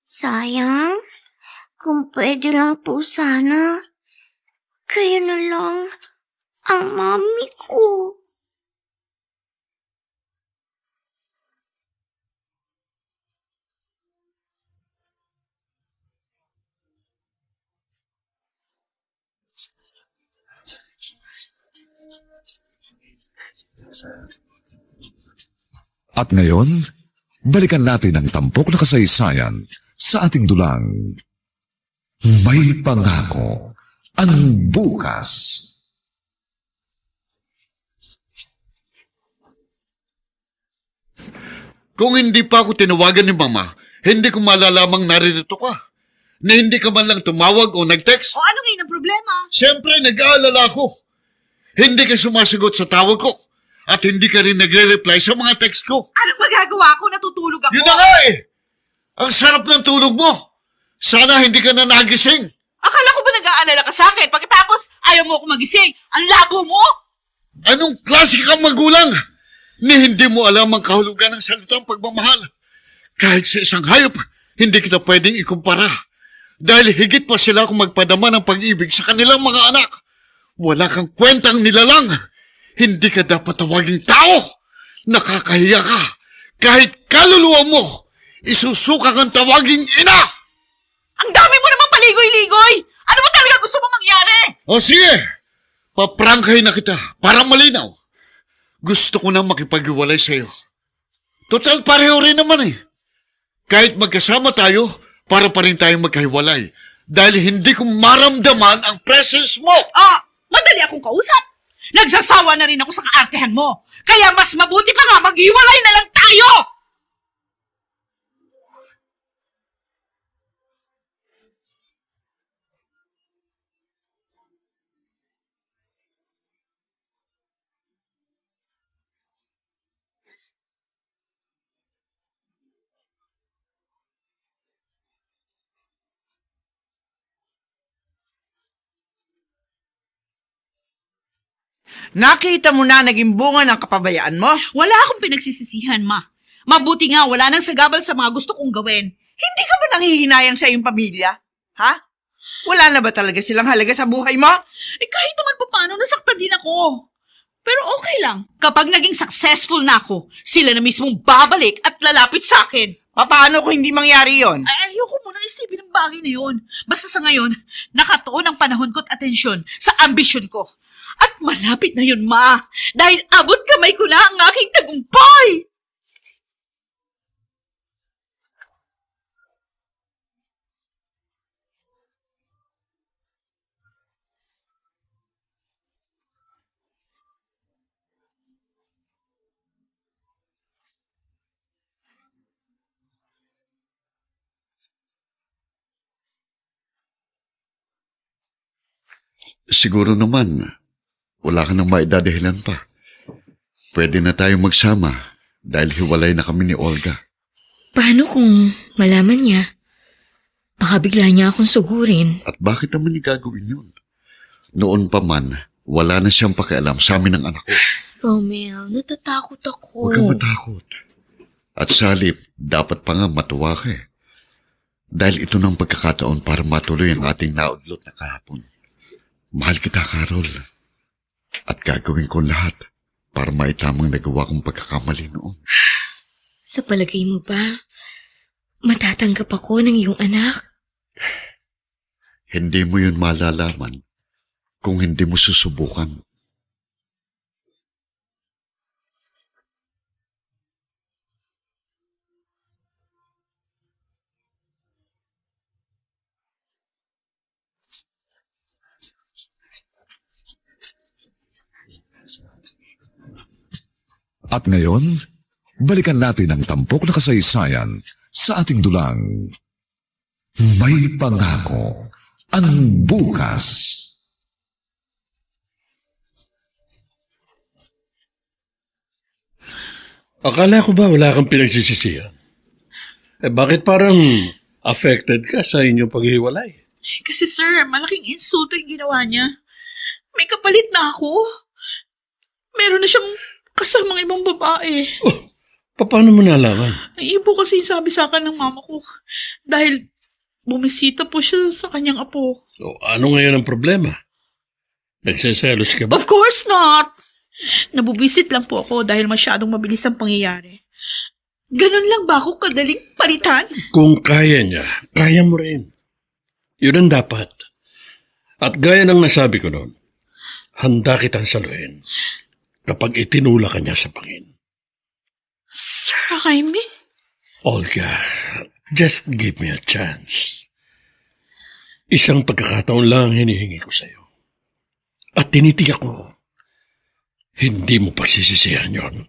Sayang. Kung pwede lang po sana, kayo na lang ang mami ko. At ngayon, balikan natin ang tampok na kasaysayan sa ating dulang. May pangako ang bukas. Kung hindi pa ako tinawagan ni Mama, hindi ko malalamang naririto ka. Na hindi ka man lang tumawag o nag-text. O ano ngayon ang problema? Siyempre, nag-aalala ako. Hindi ka sumasagot sa tawag ko. At hindi ka rin nagre-reply sa mga text ko. Anong magagawa ko? Natutulog ako. Yun na nga eh! Ang sarap ng tulog mo. Sana hindi ka na nagising. Akala ko ba nag-aalala ka sa akin? Pagkatapos, ayaw mo ako magising. Ang labo mo! Anong klase kang magulang? Ni hindi mo alam ang kahulugan ng salitang pagmamahal. Kahit sa isang hayop, hindi kita pwedeng ikumpara. Dahil higit pa sila kung magpadama ng pag-ibig sa kanilang mga anak. Wala kang kwentang nilalang. Hindi ka dapat tawaging tao. Nakakahiya ka. Kahit kaluluwa mo, isusuka kang tawaging ina. Ang dami mo namang paligoy-ligoy! Ano ba talaga gusto mo mangyari? O sige, paprangkay na kita para malinaw. Gusto ko nang makipag-iwalay sa'yo. Total pareho rin naman eh. Kahit magkasama tayo, para pa rin tayong magkahiwalay. Dahil hindi ko maramdaman ang presence mo. Madali akong kausap. Nagsasawa na rin ako sa kaartehan mo. Kaya mas mabuti pa nga maghiwalay na lang tayo! Nakita mo na naging bunga ng kapabayaan mo? Wala akong pinagsisisihan, Ma. Mabuti nga wala nang sagabal sa mga gusto kong gawin. Hindi ka ba nanghihinayang sa iyong pamilya? Ha? Wala na ba talaga silang halaga sa buhay mo? Kahit naman pa paano, nasaktan din ako. Pero okay lang. Kapag naging successful na ako, sila na mismong babalik at lalapit sa akin. Paano kung hindi mangyari yon? Ayoko munang isipin ang bagay na yon. Basta sa ngayon, nakatuon ang panahon ko at atensyon sa ambisyon ko. At malapit na yun, Ma. Dahil abot kamay ko na ang aking tagumpay. Siguro naman, wala ka nang maidadahilan pa. Pwede na tayong magsama dahil hiwalay na kami ni Olga. Paano kung malaman niya? Baka bigla niya akong sugurin. At bakit naman niya gagawin yun? Noon pa man, wala na siyang pakialam sa amin ng anak ko. Romel, natatakot ako. Huwag kang matakot. At sa halip, dapat pa nga matuwa ka eh. Dahil ito ng pagkakataon para matuloy ang ating naudlot na kahapon. Mahal kita, Carol. At gagawin ko lahat para maitamang nagawa kong pagkakamali noon. Sa palagay mo ba, matatanggap ako ng iyong anak? Hindi mo yun malalaman kung hindi mo susubukan. At ngayon, balikan natin ang tampok na kasaysayan sa ating dulang May Pangako ang Bukas. Akala ko ba wala kang pinagsisisihan? Bakit parang affected ka sa inyong paghiwalay? Kasi sir, malaking insulto yung ginawa niya. May kapalit na ako. Meron na siyang kasamang ibang babae. Paano mo nalaman? Ibo kasi yung sabi sa akin ng mama ko. Dahil bumisita po siya sa kanyang apo. Ano ngayon ang problema? Nagsiselos ka ba? Of course not! Nabubisit lang po ako dahil masyadong mabilis ang pangyayari. Ganun lang ba ako kadaling palitan? Kung kaya niya, kaya mo rin. Yun ang dapat. At gaya ng nasabi ko noon, handa kitang saluhin kapag itinula ka niya sa pangin. Sir Jaime? Olga, just give me a chance. Isang pagkakataon lang hinihingi ko sa'yo. At tinitiyak ko, hindi mo pagsisisihan yon.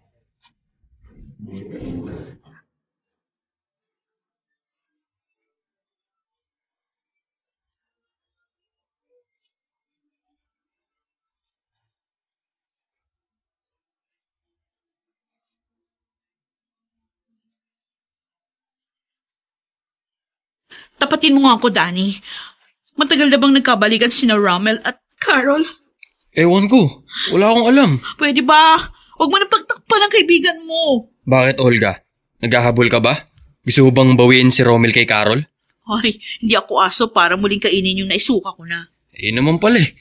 Tapatin mo nga ako, Danny. Matagal na bang nagkabalikan sina Rommel at Carol? Ewan ko. Wala akong alam. Pwede ba? Huwag mo na pagtakpan ang kaibigan mo. Bakit, Olga? Naghahabol ka ba? Gusto mo bang bawiin si Rommel kay Carol? Ay, hindi ako aso para muling kainin yung naisuka ko na. Naman pala eh.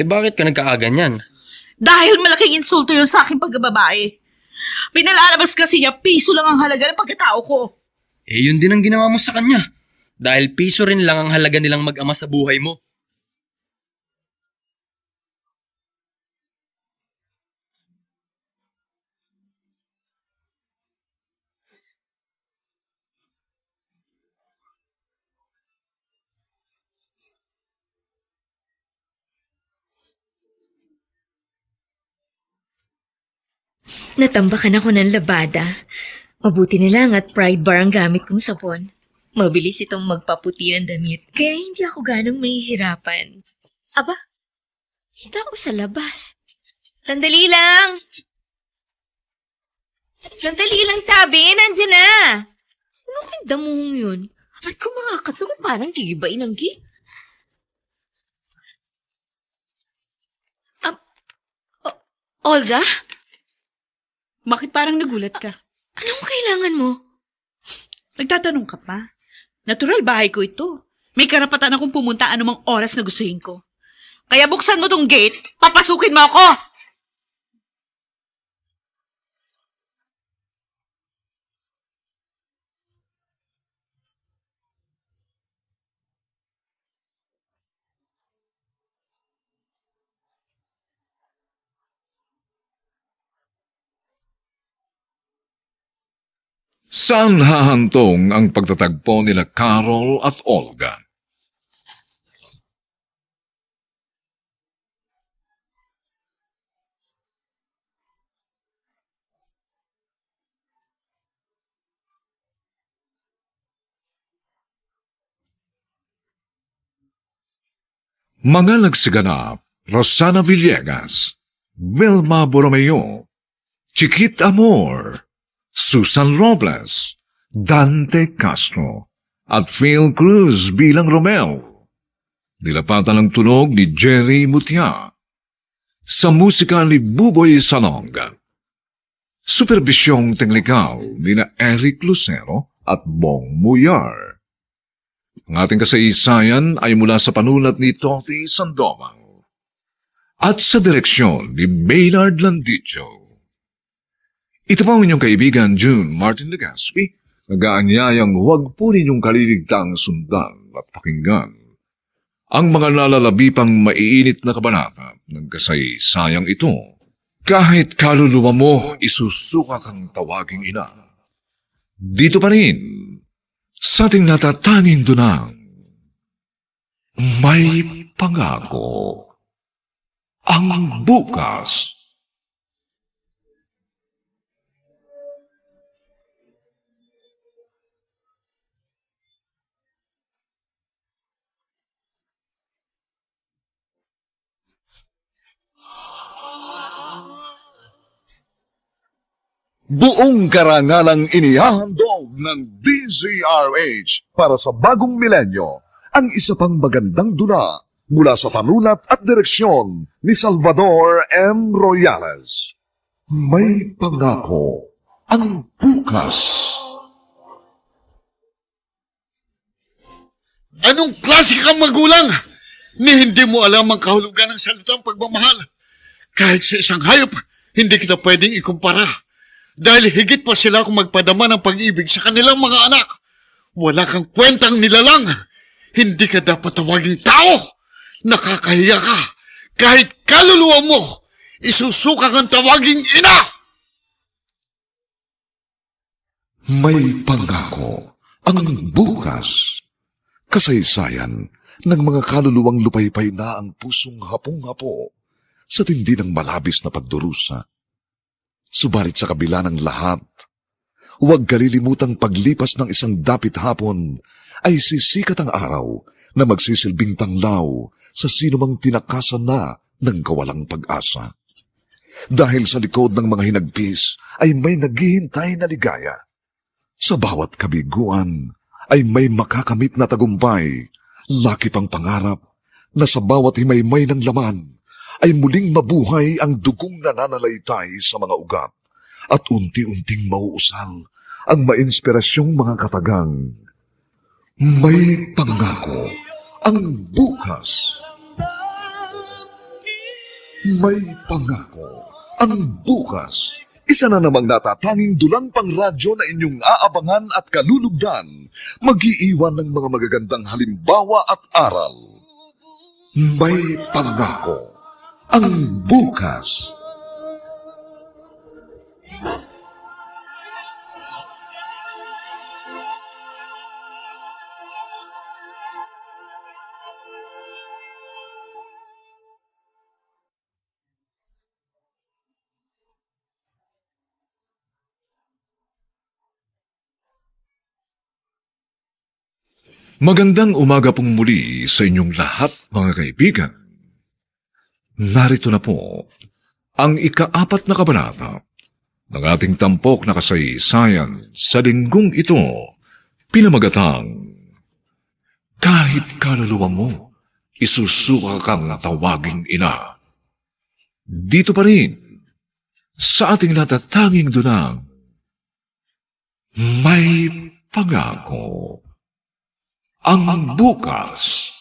Bakit ka nagkaaganyan? Dahil malaking insulto yun sa aking pagkababae. Pinalalabas kasi niya piso lang ang halaga ng pagkatao ko. Yun din ang ginawa mo sa kanya. Dahil piso rin lang ang halaga nilang mag-ama sa buhay mo. Natambakan ako ng labada. Mabuti na lang at Pride Bar ang gamit kong sabon. Mabilis itong magpaputi ng damit, kaya hindi ako ganong mahihirapan. Aba, kita ko sa labas. Sandali lang! Sandali lang sabi, nandiyan na! Ano kong damong yun? At kung makakatulog, parang gigibain ang gi. Olga? Bakit parang nagulat ka? Anong kailangan mo? Nagtatanong ka pa? Natural, bahay ko ito. May karapatan akong pumunta anumang oras na gustuhin ko. Kaya buksan mo tong gate, papasukin mo ako! Saan hahantong ang pagtatagpo nila Carol at Olga? Mga nagsiganap: Rosana Villegas, Vilma Borromeo, Chiquit Amor, Susan Robles, Dante Castro, at Phil Cruz bilang Romel. Nilapatan ang tunog ni Jerry Mutia. Sa musika ni Buboy Salong. Superbisyong teknikal ni na Eric Lucero at Bong Muyar. Ang ating kasaysayan ay mula sa panulat ni Toti Sandoval at sa direksyon ni Maynard Landicho. Ito po ang inyong kaibigan June Martin Legaspi, nag-aanyayang huwag po ninyong kaliligtang sundan at pakinggan ang mga nalalabi pang maiinit na kabanata ng kasaysayang ito. Kahit kaluluwa mo, isusuka kang tawaging ina. Dito pa rin, sa ating natatanging dunang, may pangako ang bukas. Buong karangalang inihahandog ng DZRH para sa bagong milenyo ang isa pang magandang dula mula sa panulat at direksyon ni Salvador M. Royales. May pangako ang bukas. Anong klase kang magulang? Ni hindi mo alam ang kahulugan ng salitang pagmamahal. Kahit sa isang hayop, hindi kita pwedeng ikumpara. Dahil higit pa sila kung magpadama ng pag-ibig sa kanilang mga anak. Wala kang kwentang nilalang. Hindi ka dapat tawaging tao. Nakakahiya ka. Kahit kaluluwa mo, isusuka kang tawaging ina. May pangako ang bukas. Kasaysayan ng mga kaluluwang lupaypay na ang pusong hapong-hapo sa tindi ng malabis na pagdurusa. Subalit sa kabila ng lahat, huwag kalilimutang paglipas ng isang dapit hapon ay sisikat ang araw na magsisilbing tanglaw sa sinumang tinakasan na ng kawalang pag-asa. Dahil sa likod ng mga hinagpis ay may naghihintay na ligaya. Sa bawat kabiguan ay may makakamit na tagumpay, laki pang pangarap na sa bawat himaymay ng laman ay muling mabuhay ang dugong nananalaytay sa mga ugat at unti-unting mauusal ang mainspirasyong mga katagang. May pangako ang bukas. May pangako ang bukas. Isa na namang natatanging dulang pangradyo na inyong aabangan at kalulugdan, mag-iiwan ng mga magagandang halimbawa at aral. May pangako ang bukas. Magandang umaga pong muli sa inyong lahat, mga kaibigan. Narito na po ang ika-4 na kabanata ng ating tampok na kasaysayan sa linggong ito, pinamagatang Kahit kaluluwa mo, isusuka kang tawaging ina. Dito pa rin, sa ating natatanging dunang, may pangako ang bukas.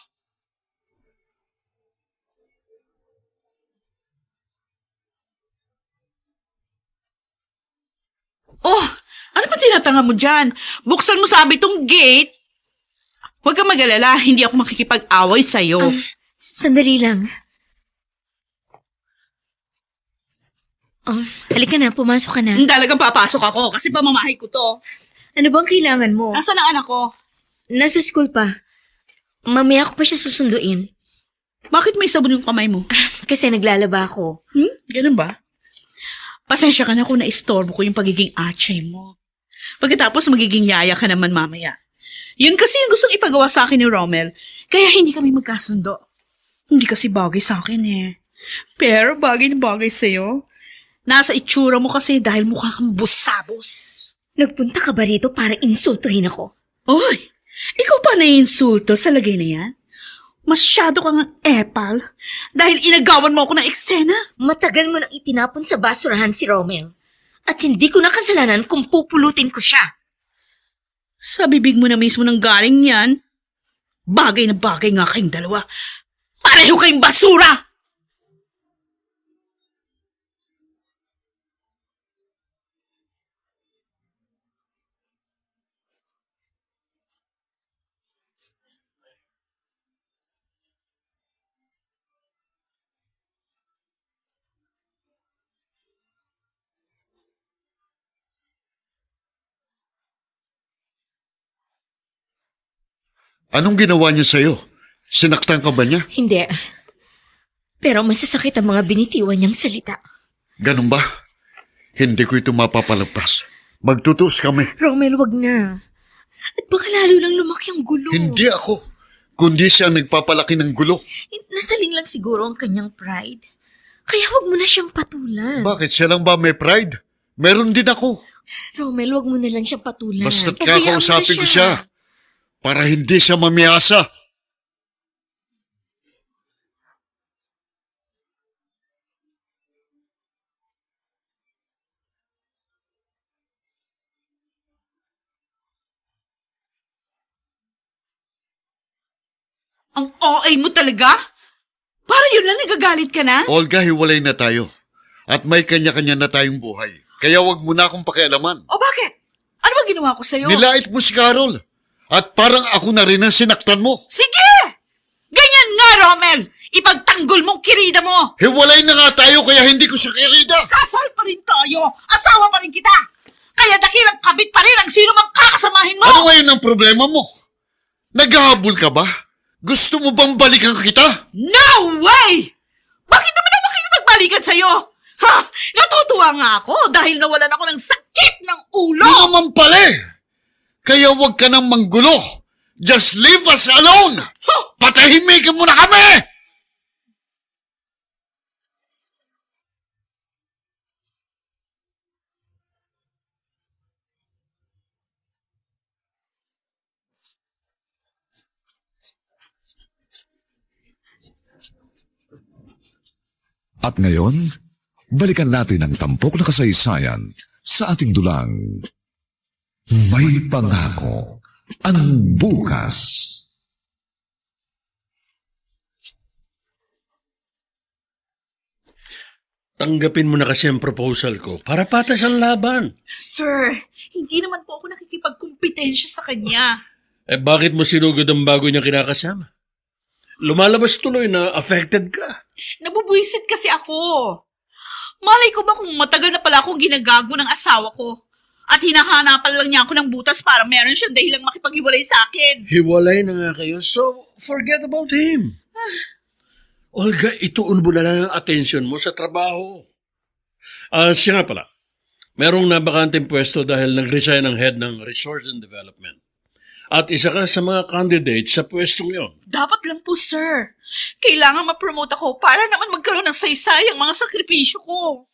Oh, ano ba tinatanga mo dyan? Buksan mo sabi tong gate. Huwag kang mag-alala, hindi ako makikipag-away sa'yo. Sandali lang. Halika na, pumasok ka na. Talagang papasok ako kasi pamamahay ko to. Ano bang kailangan mo? Nasaan ang anak ko? Nasa school pa. Mamaya ko pa siya susunduin. Bakit may sabon yung kamay mo? Kasi naglalaba ako. Ganun ba? Pasensya ka na kung na-istorbo ko yung pagiging atay mo. Pagkatapos magiging yaya ka naman mamaya. Yun kasi yung gustong ipagawa sa akin ni Rommel, kaya hindi kami magkasundo. Hindi kasi bagay sa akin eh. Pero bagay na bagay sa'yo. Nasa itsura mo kasi dahil mukha kang busabos. Nagpunta ka ba rito para insultuhin ako? Oy! Ikaw pa na-insulto sa lagay na yan? Masyado kang epal dahil inagawan mo ako ng eksena. Matagal mo nang itinapon sa basurahan si Rommel. At hindi ko nakasalanan kung pupulutin ko siya. Sa bibig mo na mismo nang galing yan. Bagay na bagay nga kayong dalawa. Pareho kayong basura! Anong ginawa niya sa'yo? Sinaktan ka ba niya? Hindi. Pero masasakit ang mga binitiwan niyang salita. Ganun ba? Hindi ko ito mapapalagpas. Magtutuos kami. Rommel, wag na. At baka lalo lang lumaki ang gulo. Hindi ako. Kundi siya nagpapalaki ng gulo. Nasaling lang siguro ang kanyang pride. Kaya wag mo na siyang patulan. Bakit siya lang ba may pride? Meron din ako. Rommel, wag mo na lang siyang patulan. Basta't kakausapin ko siya. Para hindi siya mamiyasa. Ang OA mo talaga? Para yun lang nagagalit ka na? Olga, hiwalay na tayo. At may kanya-kanya na tayong buhay. Kaya wag mo na akong pakialaman. O bakit? Ano ba ginawa ko sa'yo? Nilait mo si Carol. At parang ako na rin ang sinaktan mo. Sige! Ganyan nga, Rommel! Ipagtanggol mong kirida mo! Hiwalay na nga tayo kaya hindi ko siya kirida. Kasal pa rin tayo! Asawa pa rin kita! Kaya dakilang kabit pa rin ang sino mang kakasamahin mo! Ano ngayon ang problema mo? Naghahabol ka ba? Gusto mo bang balikan kita? No way! Bakit naman ako makikipagbalikan sa'yo? Ha? Natutuwa nga ako dahil nawalan ako ng sakit ng ulo! Ano naman pala eh? Kaya huwag ka nang manggulo. Just leave us alone! Patahimikin mo na kami! At ngayon, balikan natin ang tampok na kasaysayan sa ating dulang May Pangako ang Bukas. Tanggapin mo na kasi ang proposal ko para patas ang laban. Sir, hindi naman po ako nakikipagkumpetensya sa kanya. Bakit mo sinugod ang bago niya kinakasama? Lumalabas tuloy na affected ka. Nabubuisit kasi ako. Malay ko ba kung matagal na pala akong ginagago ng asawa ko at hinahanapan lang niya ako ng butas para meron siyang dahilang makipaghiwalay sa akin. Hiwalay na nga kayo, so forget about him. Olga, ituon mo na lang ang atensyon mo sa trabaho. Siya nga pala, merong nabakanteng pwesto dahil nag-resign ang head ng Resource and Development. At isa ka sa mga candidates sa pwestong yon. Dapat lang po, sir. Kailangan ma-promote ako para naman magkaroon ng saysay ang mga sakripisyo ko.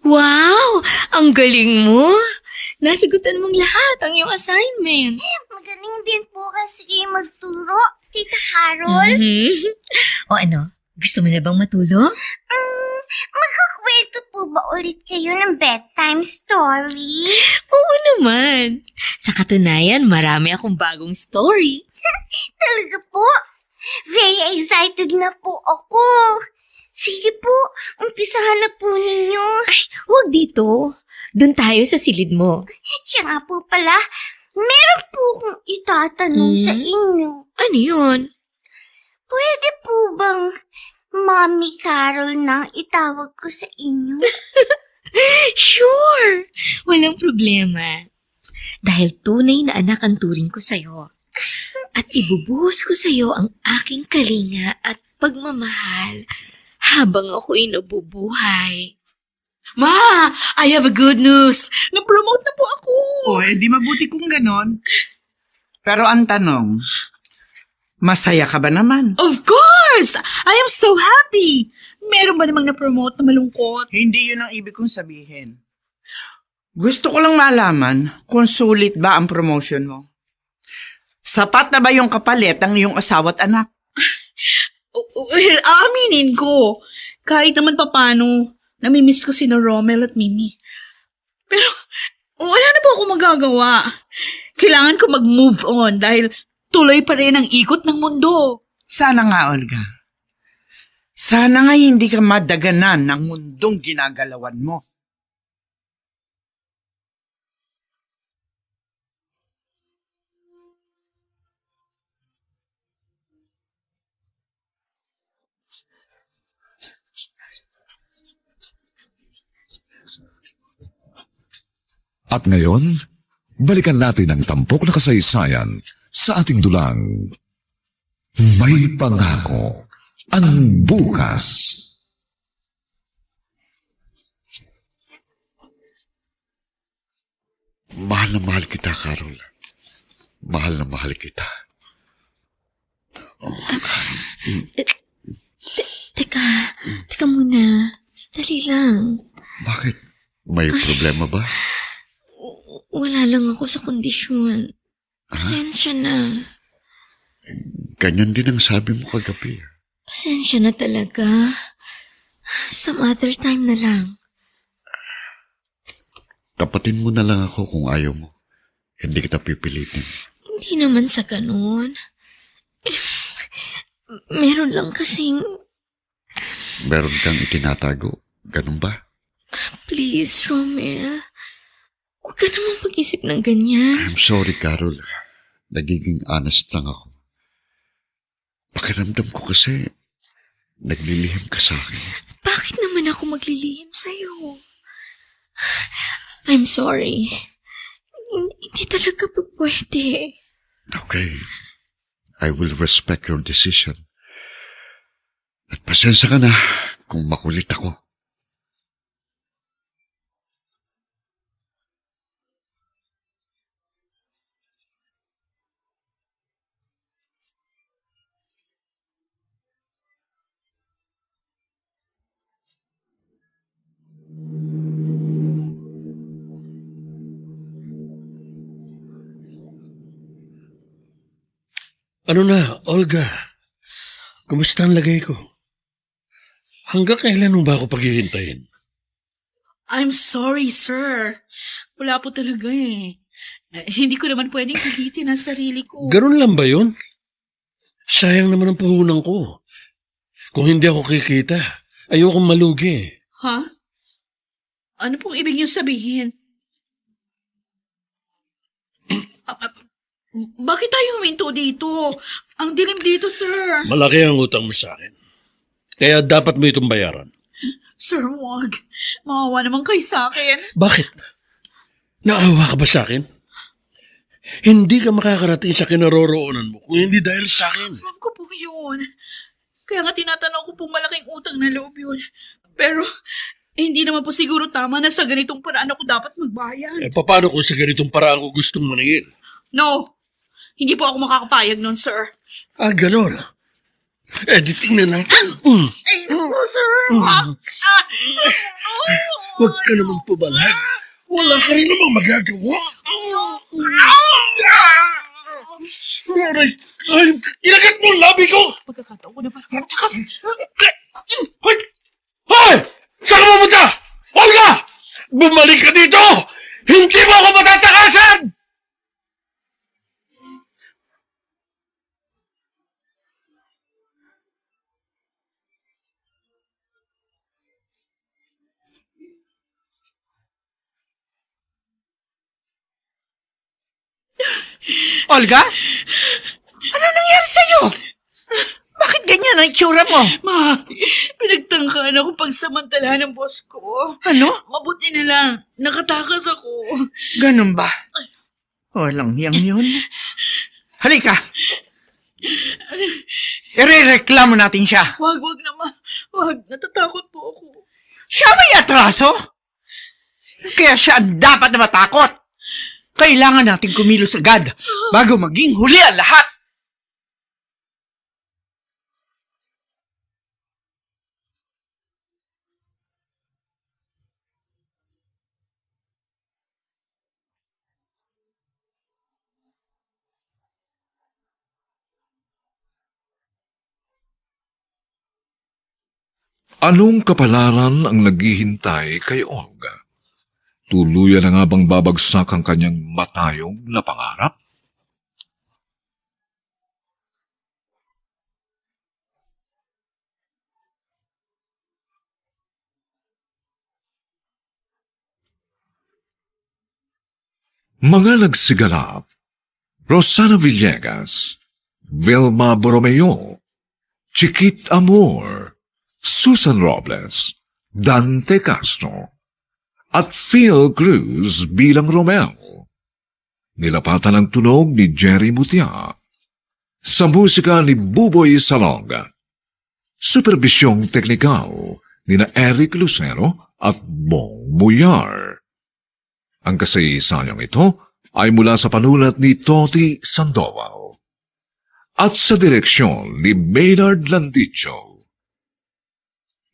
Wow! Ang galing mo! Nasagutan mong lahat ang iyong assignment. Magaling din po kasi magturo, Tita Carol. O ano? Gusto mo na bang matulog? Magkukwento po ba ulit kayo ng bedtime story? Oo naman. Sa katunayan, marami akong bagong story. Talaga po? Very excited na po ako. Sige po, umpisahan na po ninyo. Ay, huwag dito. Doon tayo sa silid mo. Siya nga po pala, meron po akong itatanong sa inyo. Ano yun? Pwede po bang Mommy Carol nang itawag ko sa inyo? Sure! Walang problema. Dahil tunay na anak ang turing ko sa'yo. At ibubuhos ko sa'yo ang aking kalinga at pagmamahal habang ako'y nabubuhay. Ma, I have a good news. Na-promote na po ako. Di mabuti kung ganon. Pero ang tanong, masaya ka ba naman? Of course! I am so happy. Meron ba namang na-promote na malungkot? Hindi yun ang ibig kong sabihin. Gusto ko lang malaman kung sulit ba ang promotion mo. Sapat na ba yung kapalit ng iyong asawa at anak? Well, aaminin ko. Kahit naman papano, namimiss ko sina Romel at Mimi. Pero wala na po ako magagawa. Kailangan ko mag-move on dahil tuloy pa rin ang ikot ng mundo. Sana nga, Olga. Sana nga hindi ka madaganan ng mundong ginagalawan mo. At ngayon, balikan natin ang tampok na kasaysayan sa ating dulang May Pangako ang Bukas. Mahal na mahal kita, Carol. Mahal na mahal kita. Teka muna. Sandali lang. Bakit? May problema ba? Wala lang ako sa kondisyon. Pasensya na. Ganyan din ang sabi mo kagabi. Pasensya na talaga. Some other time na lang. Tapatin mo na lang ako kung ayaw mo. Hindi kita pipilitin. Hindi naman sa ganun. Meron lang kasing... Meron kang itinatago. Ganun ba? Please, Romel. Huwag ka naman mag-isip ng ganyan. I'm sorry, Carol. Nagiging honest lang ako. Pakiramdam ko kasi naglilihim ka sa akin. Bakit naman ako maglilihim sa'yo? I'm sorry. Hindi talaga pwede. Okay. I will respect your decision. At pasensya ka na kung makulit ako. Ano na, Olga? Kumusta ang lagay ko? Hanggang kailan mo ba ako paghihintayin? I'm sorry, sir. Wala po talaga eh. Hindi ko naman pwedeng pilitin ang sarili ko. Ganun lang ba yun? Sayang naman ang puhunan ko. Kung hindi ako kikita, ayokong malugi. Ha? Ano pong ibig niyo sabihin? Bakit tayo huminto dito? Ang dilim dito, sir. Malaki ang utang mo sa akin. Kaya dapat mo itong bayaran. Sir, wag. Maawa naman kayo sa akin. Bakit? Naawa ka ba sa akin? Hindi ka makakarating sa kinaroroonan mo kung hindi dahil sa akin. Alam ko po yun. Kaya nga tinatanaw ko pong malaking utang na loob yun. Pero hindi naman po siguro tama na sa ganitong paraan ako dapat magbayad. Paano kung sa ganitong paraan ko gustong maningil? No. Hindi po ako makakapayag nun, sir. Ganon. Editing na natin. No, sir. Huwag ka naman pumalag. Wala ka rin namang magagawa. Aray, kinagat mo ang labi ko! Pagkakataon ko na ba? Takas! Hoy! Saan ka pumunta? Olga! Bumalik ka dito! Hindi mo ako matatakasan! Olga? Ano nangyari sa'yo? Bakit ganyan ang itsura mo? Ma, pinagtangkaan ako pagsamantala ng boss ko. Ano? Mabuti na lang, nakatakas ako. Ganun ba? Walang yang yun. Halika. Irereklamo natin siya. Wag naman. Wag, natatakot po ako. Siya may atraso? Kaya siya ang dapat na matakot. Kailangan natin kumilos agad bago maging huli ang lahat. Anong kapalaran ang naghihintay kay Olga? Tuluyan na nga bang babagsak ang kanyang matayong na pangarap? Mga nagsigalap: Rosana Villegas, Vilma Borromeo, Chiquit Amor, Susan Robles, Dante Castro, at Phil Cruz bilang Romeo. Nilapatan ang tunog ni Jerry Mutia. Sa musika ni Buboy Salonga. Superbisyong teknikal ni na Eric Lucero at Bong Muyar. Ang kasaysayang ito ay mula sa panulat ni Toti Sandoval at sa direksyon ni Maynard Landicho.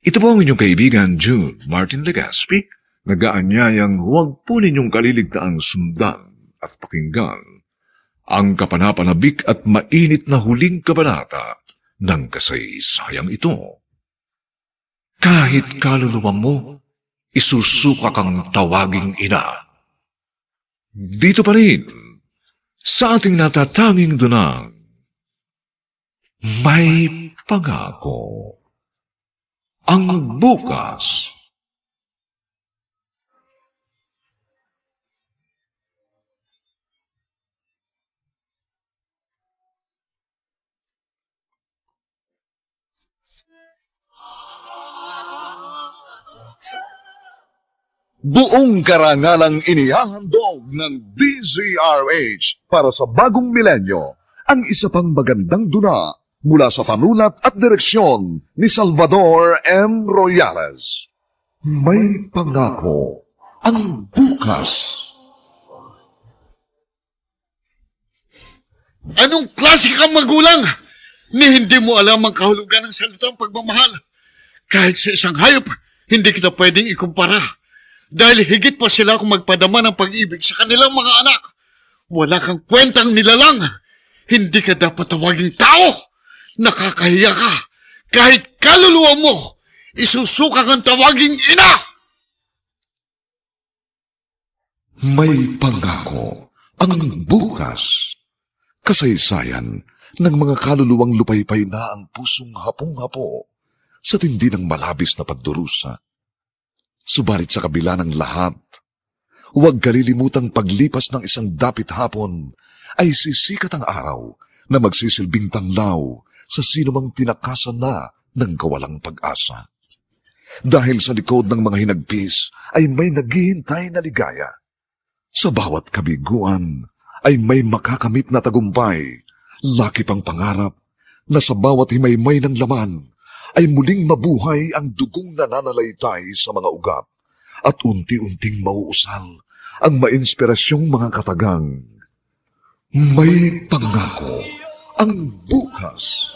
Ito po ang inyong kaibigan June Martin Legaspi, nag-aanyayang huwag po ninyong kaliligtaang sundan at pakinggan ang kapanapanabik at mainit na huling kabanata ng kasaysayang ito. Kahit kaluluwa mo, isusuka kang tawaging ina. Dito pa rin, sa ating natatanging dunang, may pangako. Ang bukas. Buong karangalang inihahandog ng DZRH para sa bagong milenyo ang isa pang magandang duna mula sa panulat at direksyon ni Salvador M. Royales. May pangako ang bukas. Anong klase kang magulang ni hindi mo alam ang kahulugan ng salitang pagmamahal? Kahit sa isang hayop, hindi kita pwedeng ikumpara. Dahil higit pa sila kung magpadama ng pag-ibig sa kanilang mga anak. Wala kang kwentang nilalang. Hindi ka dapat tawaging tao! Nakakahiya ka! Kahit kaluluwa mo, isusuka kang tawaging ina! May pangako ang bukas. Kasaysayan ng mga kaluluwang lupaypay na ang pusong hapong-hapo sa tindi ng malabis na pagdurusa. Subalit sa kabila ng lahat, huwag kalilimutang paglipas ng isang dapit hapon ay sisikat ang araw na magsisilbing tanglaw sa sinumang tinakasan na ng kawalang pag-asa. Dahil sa likod ng mga hinagpis ay may naghihintay na ligaya. Sa bawat kabiguan ay may makakamit na tagumpay, laki pang pangarap na sa bawat himaymay ng laman ay muling mabuhay ang dugong nananalaytay sa mga ugat at unti-unting mauusal ang mainspirasyong mga katagang. May pangako ang bukas.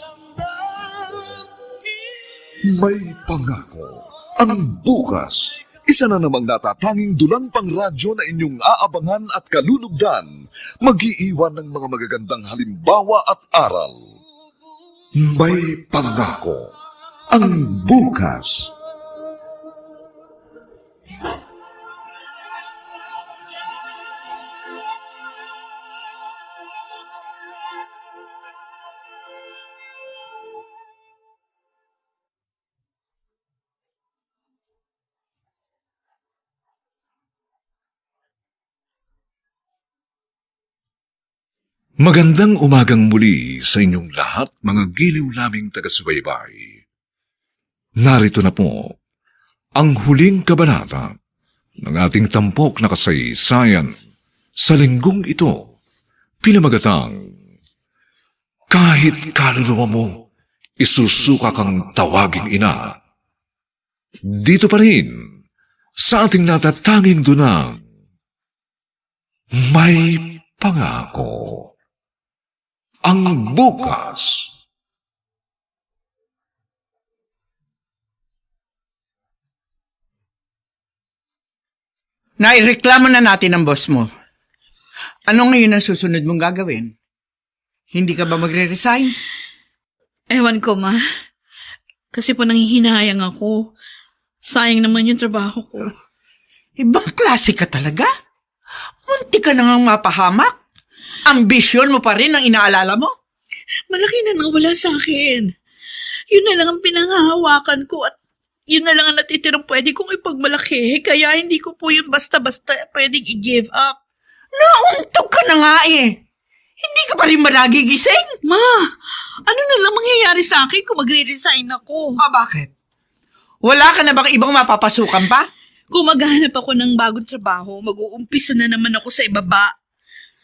May pangako ang bukas. Isa na namang natatanging dulang pang radyo na inyong aabangan at kalulugdan, mag-iiwan ng mga magagandang halimbawa at aral. May pangako ang bukas. Magandang umagang muli sa inyong lahat, mga giliw laming taga-subaybay. Narito na po ang huling kabanata ng ating tampok na kasaysayan sa linggong ito, pinamagatang Kahit kaluluwa mo, isusuka kang tawaging ina. Dito pa rin sa ating natatanging dunang May Pangako ang bukas. Naireklamo na natin ang boss mo. Ano ngayon ang susunod mong gagawin? Hindi ka ba magre-resign? Ewan ko, ma. Kasi po nanghihinayang ako. Sayang naman yung trabaho ko. Ibang klase ka talaga? Munti ka nang mapahamak? Ambisyon mo pa rin ang inaalala mo? Malaki na nang wala sa akin. Yun na lang ang pinanghahawakan ko at yun na lang ang natitirang pwede kong ipagmalaki. Kaya hindi ko po yun basta-basta pwedeng i-give up. Nauntog ka na nga eh. Hindi ka pa rin ba nagigising? Ma, ano na lang mangyayari sa akin kung magre-resign ako? Bakit? Wala ka na bang ibang mapapasukan pa? Kung maghahanap ako ng bagong trabaho, mag-uumpisa na naman ako sa ibaba.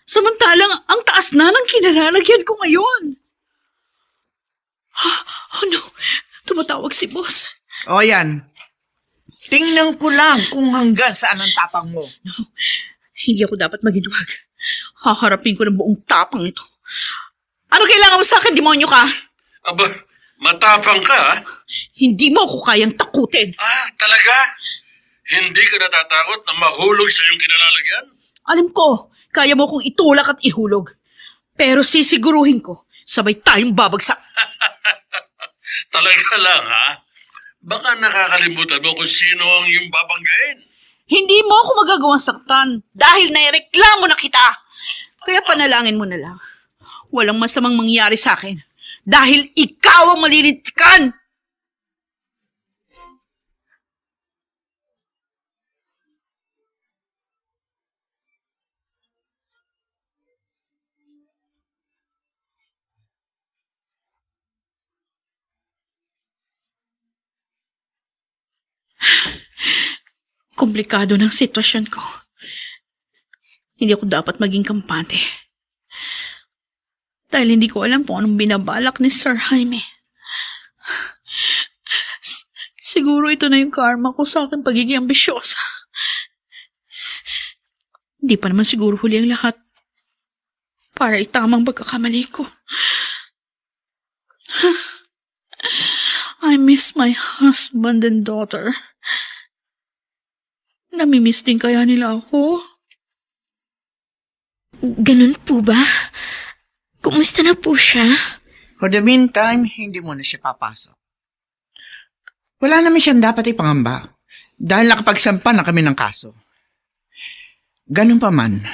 Samantalang, ang taas na ng kinalalagyan ko ngayon. Oh no, tumatawag si boss. O yan. Tingnan ko lang kung hanggang saan ang tapang mo. No, hindi ako dapat maginwag. Haharapin ko ng buong tapang ito. Ano kailangan mo sa akin, demonyo ka? Aba, matapang ka, ha? Hindi mo ako kayang takutin. Talaga? Hindi ka natatakot na mahulog sa iyong kinalalagyan? Alam ko, kaya mo kong itulak at ihulog. Pero sisiguruhin ko, sabay tayong babagsak. Talaga lang, ha? Baka nakakalimutan mo kung sino ang iyong babanggain. Hindi mo ako magagawang saktan dahil naireklamo na kita. Kaya panalangin mo na lang. Walang masamang mangyari sa akin dahil ikaw ang malilitikan. Komplikado ng sitwasyon ko. Hindi ako dapat maging kampante. Dahil hindi ko alam kung anong binabalak ni Sir Jaime. Siguro ito na yung karma ko sa akin pagiging ambisyosa. Hindi pa naman siguro huli ang lahat para itamang pagkakamali ko. I miss my husband and daughter. Namimiss din kaya nila ako? Ganun po ba? Kumusta na po siya? For the meantime, hindi mo na siya papasok. Wala naman siyang dapat ipangamba dahil nakapagsampa na kami ng kaso. Ganun pa man,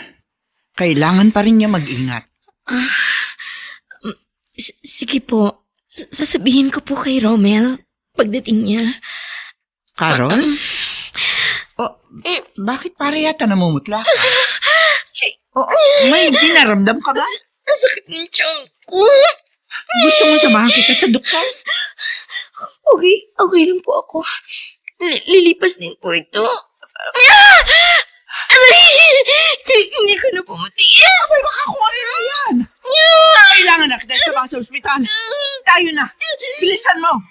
kailangan pa rin niya mag-ingat. Sige po, sasabihin ko po kay Romel pagdating niya. Carol? Bakit para yata namumutla ka? May dinaramdam ka ba? Nasakit ng tiyan ko. Gusto mo samahan kita sa doktor? Okay lang po ako. Lilipas din po ito. Hindi ko na po matiis. Ay, makakuha na yan. Kailangan na kita sa sa ospital. Tayo na. Bilisan mo.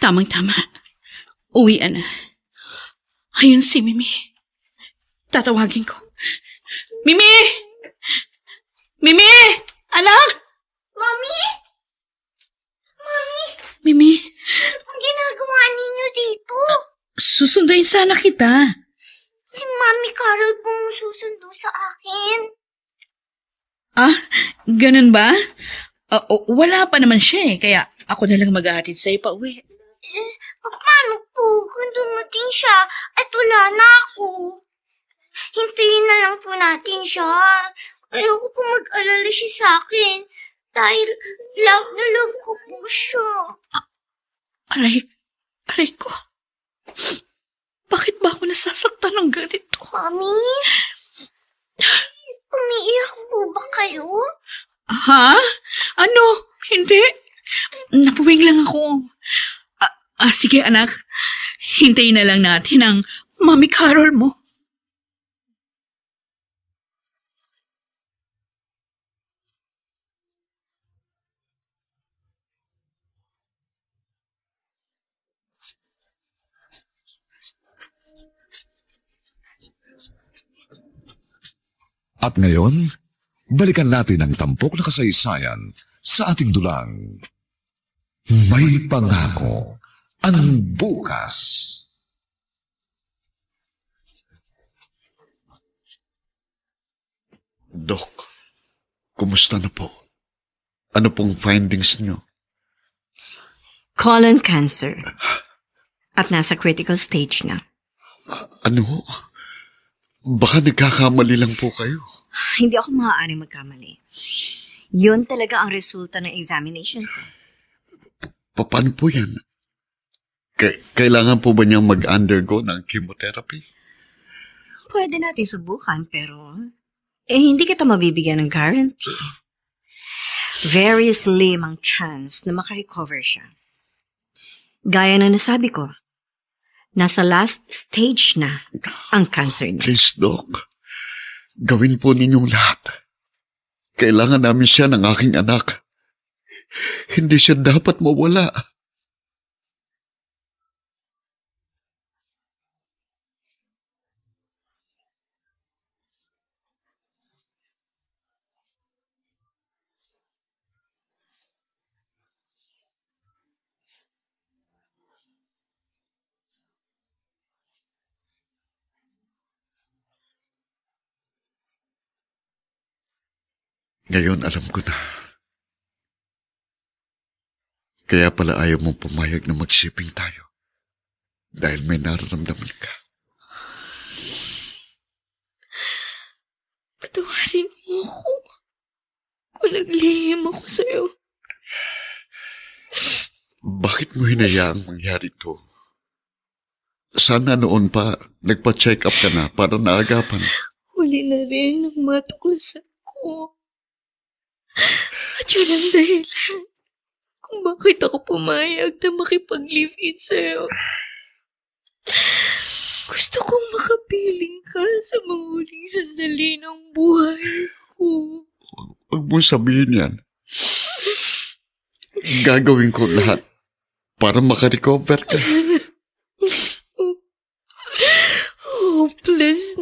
Tamang-tama. Uwian na. Ayun si Mimi. Tatawagin ko. Mimi! Mimi! Anak! Mami? Mami? Mimi? Ang ginagawa ninyo dito? Susunduin sana kita. Si Mami Carol pong susundo sa akin. Ah, ganun ba? Wala pa naman siya kaya ako na lang maghahatid sa'yo pa uwi. Paano po kung dumating siya at wala na ako? Hintayin na lang po natin siya. Ayoko po mag-alala siya sa akin dahil love na love ko po siya. Aray ko. Bakit ba ako nasasaktan ng ganito? Mami? Umiiyak po ba kayo? Ha? Ano? Hindi. Napuwing lang ako. Sige anak, hintayin na lang natin ang Mami Carol mo. At ngayon, balikan natin ang tampok na kasaysayan sa ating dulang. May pangako ang bukas. Dok, kumusta na po? Ano pong findings niyo? Colon cancer. At nasa critical stage na. Ano? Baka nagkakamali lang po kayo. Hindi ako maaaring magkamali. Yun talaga ang resulta ng examination ko. Paano po yan? Kailangan po ba niyang mag-undergo ng chemotherapy? Pwede natin subukan pero hindi kita mabibigyan ng guarantee. Very slim ang chance na makarecover siya. Gaya na nasabi ko, nasa last stage na ang cancer niya. Please, Doc. Gawin po ninyong lahat. Kailangan namin siya ng aking anak. Hindi siya dapat mawala. Ngayon alam ko na. Kaya pala ayaw mong pumayag na mag-shipping tayo. Dahil may nararamdaman ka. Patawarin mo ako. Kung naglihim ako sa'yo. Bakit mo hinayaang mangyari to? Sana noon pa nagpa-check up ka na para naagapan. Huli na rin ang matuklasan ko. At yun ang dahilan kung bakit ako pumayag na makipag-live-in sa'yo. Gusto kong makapiling ka sa mga huling sandali ng buhay ko. Huwag mo sabihin yan. Gagawin ko lahat para makarecover ka.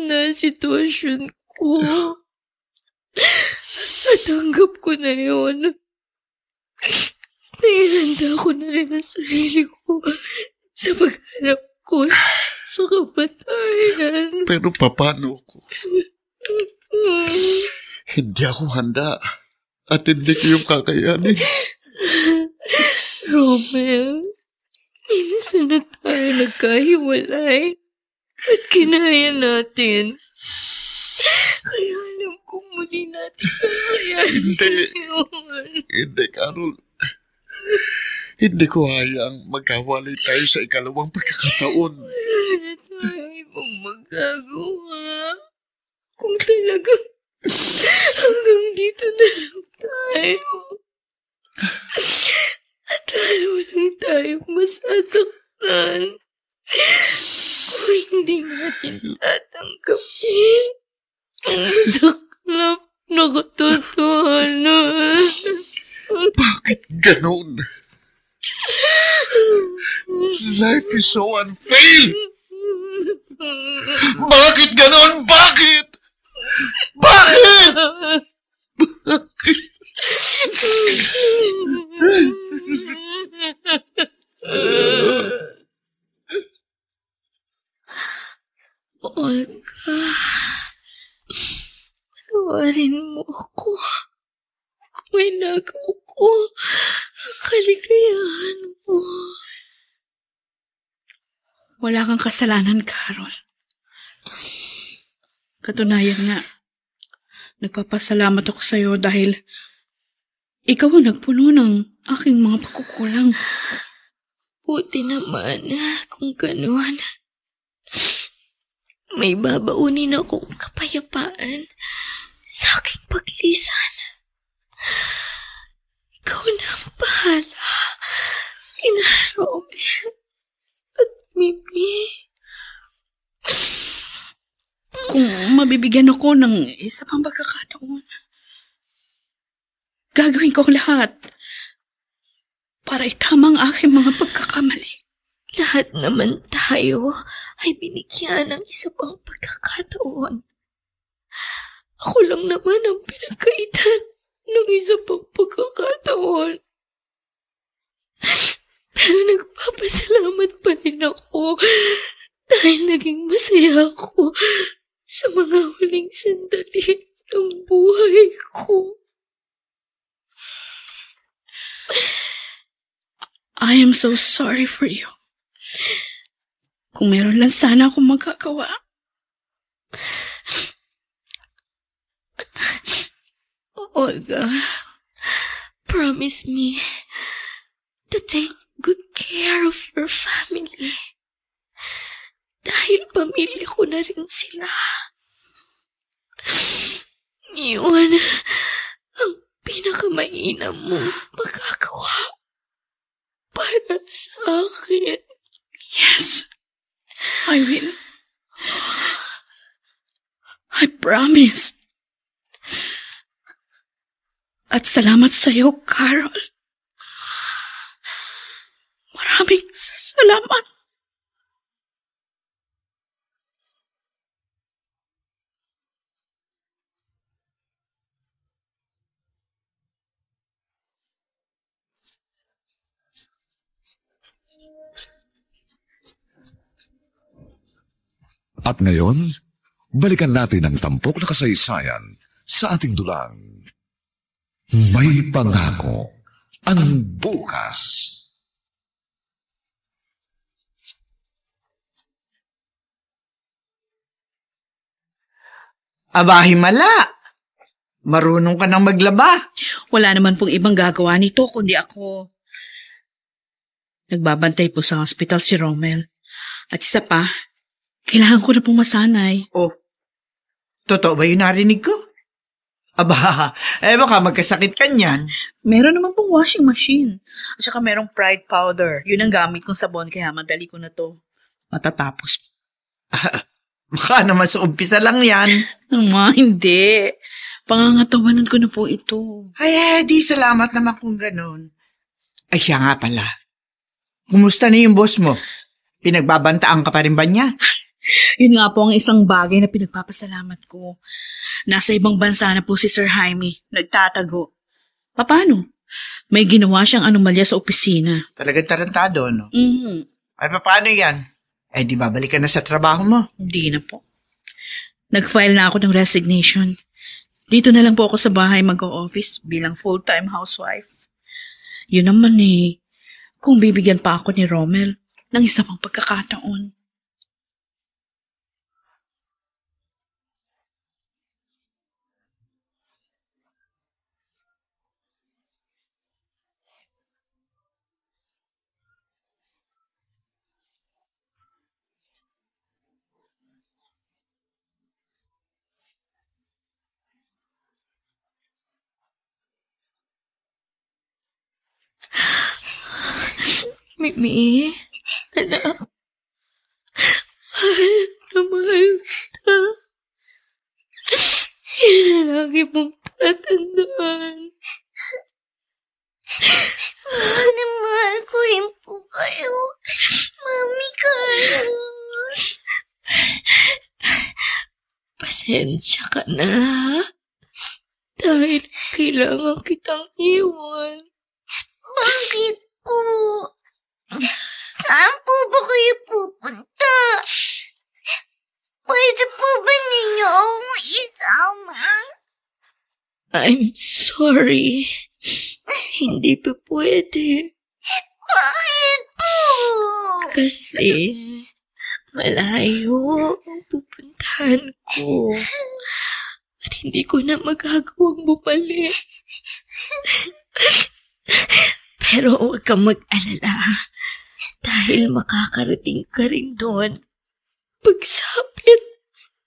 na ang sitwasyon ko. Natanggap ko na yun. Naihanda ko na rin ang sarili ko sa pagharap ko sa kamatayan. Pero paano ko? Hindi ako handa at hindi ko yung kakayanin. Romel, minsan na tayo nagkahiwalay at kinaya natin. Kaya alam kong muli natin kakayanin yun. Hindi, Carol. Hindi ko hayang magkawalay tayo sa ikalawang pagkakataon. Wala na tayo ibang magagawa. Kung talagang hanggang dito na lang tayo. At lalo lang tayo masasaktan. Kung hindi natin tatanggapin ang masaklap na katotohanan. Bakit ganun? Life is so unfair. Bakit ganun? Bakit? Bakit? Bakit? Olga, patawarin mo ako. Kung may nagawa ko ang kaligayahan mo. Wala kang kasalanan, Carol. Katunayan nga, nagpapasalamat ako sa'yo dahil ikaw ang nagpuno ng aking mga pagkukulang. Buti naman kung gano'n. May babaunin akong kapayapaan sa aking paglisan. Ikaw na ang bahala, kina Romel at Mimi. Kung mabibigyan ako ng isa pang pagkakataon, gagawin ko lahat para itama ang aking mga pagkakamali. Lahat naman tayo ay binigyan ng isa pang pagkakataon. Ako lang naman ang pinagkaitan ng isa pang pagkakataon. Pero nagpapasalamat pa rin ako dahil naging masaya ako sa mga huling sandali ng buhay ko. I am so sorry for you. Kung meron lang sana akong magagawa. Olga, promise me to take good care of your family. Dahil pamilya ko na rin sila. Yun ang pinakamainam mong magagawa para sa akin. Yes, I will. I promise. At salamat sa iyo, Carol. Maraming salamat. At ngayon, balikan natin ang tampok na kasaysayan sa ating dulang. May pangako ang bukas. Aba, himala. Marunong ka nang maglaba. Wala naman pong ibang gagawa nito kundi ako. Nagbabantay po sa hospital si Romel. At isa pa, kailangan ko na pong masanay. Oh, totoo ba yung narinig ko? Aba, baka magkasakit ka niyan. Meron naman pong washing machine. At saka merong Pride powder. Yun ang gamit kong sabon kaya madali ko na to matatapos. Baka naman sa umpisa lang yan. Hindi. Pangangatawanan ko na po ito. Ay, di salamat naman kung ganun. Ay, siya nga pala. Kumusta na yung boss mo? Pinagbabantaan ka pa rin ba niya? Yun nga po ang isang bagay na pinagpapasalamat ko. Nasa ibang bansa na po si Sir Jaime, nagtatago. Paano? May ginawa siyang anomalya sa opisina. Talagang tarantado, no? Mhm. Ay, paano yan? Eh, di babalik ka na sa trabaho mo. Hindi na po. Nag-file na ako ng resignation. Dito na lang po ako sa bahay mag-o-office bilang full-time housewife. Yun naman kung bibigyan pa ako ni Romel ng isa pang pagkakataon. Mimi, anak. Mahal kita. Yan ang lagi mong tatandaan. Mahal ko rin po kayo. Mami kayo. Pasensya ka na. Dahil kailangan kitang iwan. Bakit po? Saan po ba kayo pupunta? Pwede po ba ninyo akong isama? I'm sorry. Hindi pa pwede. Bakit po? Kasi malayo ang pupuntahan ko. At hindi ko na magagawang bumalik. Pero huwag kang mag-alala. Dahil makakarating ka rin doon pagsapit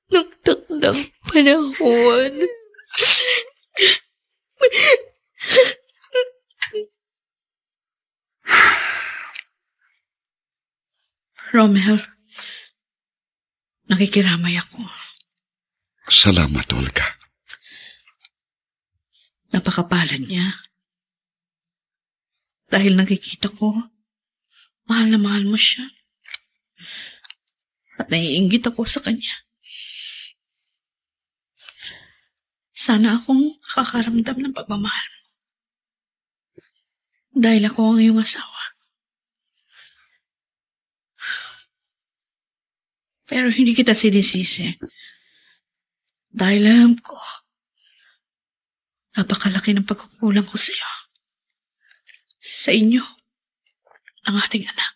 ng takdang panahon. Romel, nakikiramay ako. Salamat, Olga. Napakapalad niya. Dahil nakikita ko, mahal na mahal mo siya. At naiinggit ako sa kanya. Sana akong makakaramdam ng pagmamahal mo. Dahil ako ang iyong asawa. Pero hindi kita sinisisi. Dahil alam ko, napakalaki ng pagkukulang ko sa iyo. Sa inyo, ang ating anak.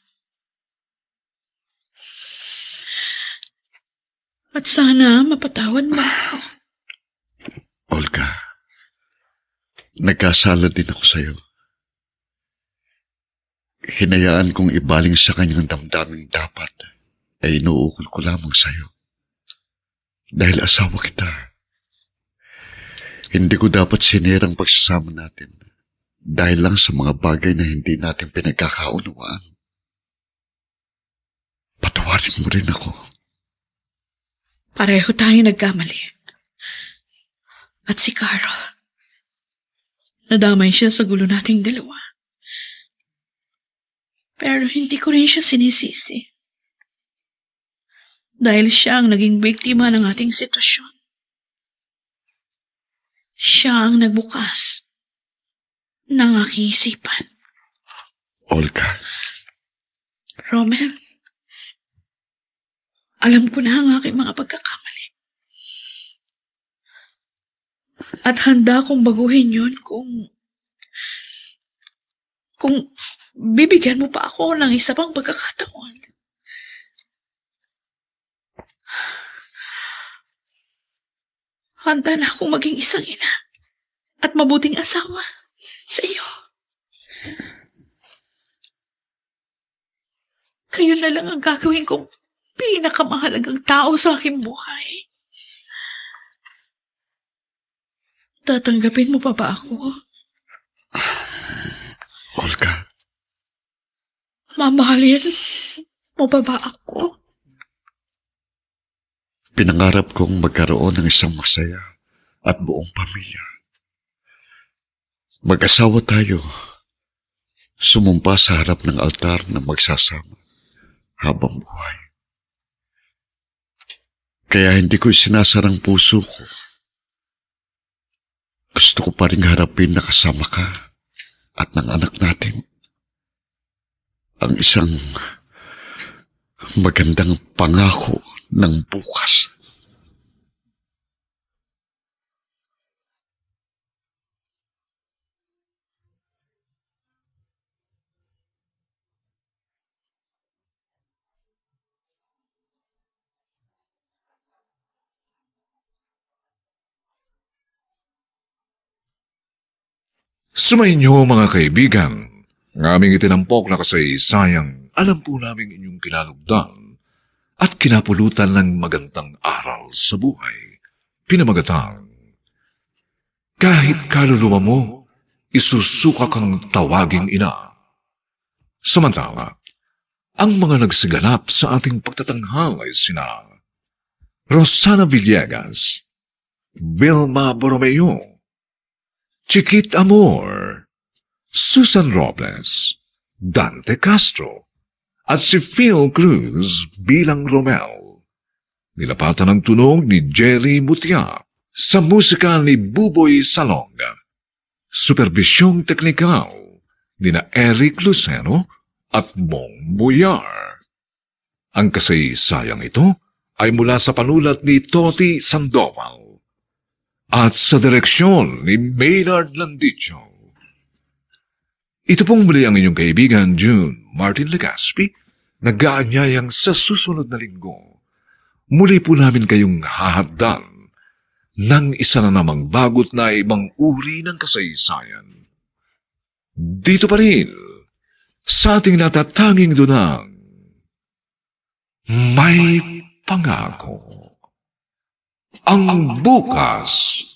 At sana mapatawad mo ako. Olga, nagkasala din ako sa'yo. Hinayaan kong ibaling sa kanyang damdaming dapat ay inuukol ko lamang sa'yo. Dahil asawa kita. Hindi ko dapat sinirang pagsasama natin dahil lang sa mga bagay na hindi natin pinagkakaunawaan. Patawarin mo rin ako. Pareho tayo nagkamali. At si Carl, nadamay siya sa gulo nating dalawa. Pero hindi ko rin siya sinisisi. Dahil siya ang naging biktima ng ating sitwasyon. Siya ang nagbukas ng aking isipan. Olga. Romel, alam ko na ang aking mga pagkakamali. At handa kong baguhin yun kung bibigyan mo pa ako ng isa pang pagkakataon. Handa na akong maging isang ina at mabuting asawa sa iyo. Kayo na lang ang gagawin kong pinakamahalagang tao sa aking buhay. Tatanggapin mo pa ba ako? Olga. Mamahalin mo pa ba ako? Pinangarap kong magkaroon ng isang masaya at buong pamilya. Mag-asawa tayo, sumumpa sa harap ng altar na magsasama habang buhay. Kaya hindi ko sinasarang puso ko. Gusto ko pa rin harapin na kasama ka at ng anak natin ang isang magandang pangako ng bukas. Sumainyo mga kaibigan, ng aming itinampok na kasaysayang alam po namin inyong kinalugdan at kinapulutan ng magandang aral sa buhay. Pinamagatang, kahit kaluluwa mo, isusuka kang tawaging ina. Samantala, ang mga nagsiganap sa ating pagtatanghal ay sina Rosana Villegas, Vilma Borromeo, Chiquit Amor, Susan Robles, Dante Castro, at si Phil Cruz bilang Romel. Nilapatan ang tunog ni Jerry Mutia sa musika ni Buboy Salonga. Supervisyong teknikal ni na Eric Lucero at Bong Buyar. Ang kasaysayang ito ay mula sa panulat ni Toti Sandoval at sa direksyon ni Maynard Landicho. Ito pong muli ang inyong kaibigan June Martin Legaspi, nag-aanyayang sa susunod na linggo. Muli po namin kayong hahaddan ng isa na namang bagot na ibang uri ng kasaysayan. Dito pa rin, sa ating natatanging dunang, may pangako. Ang bukas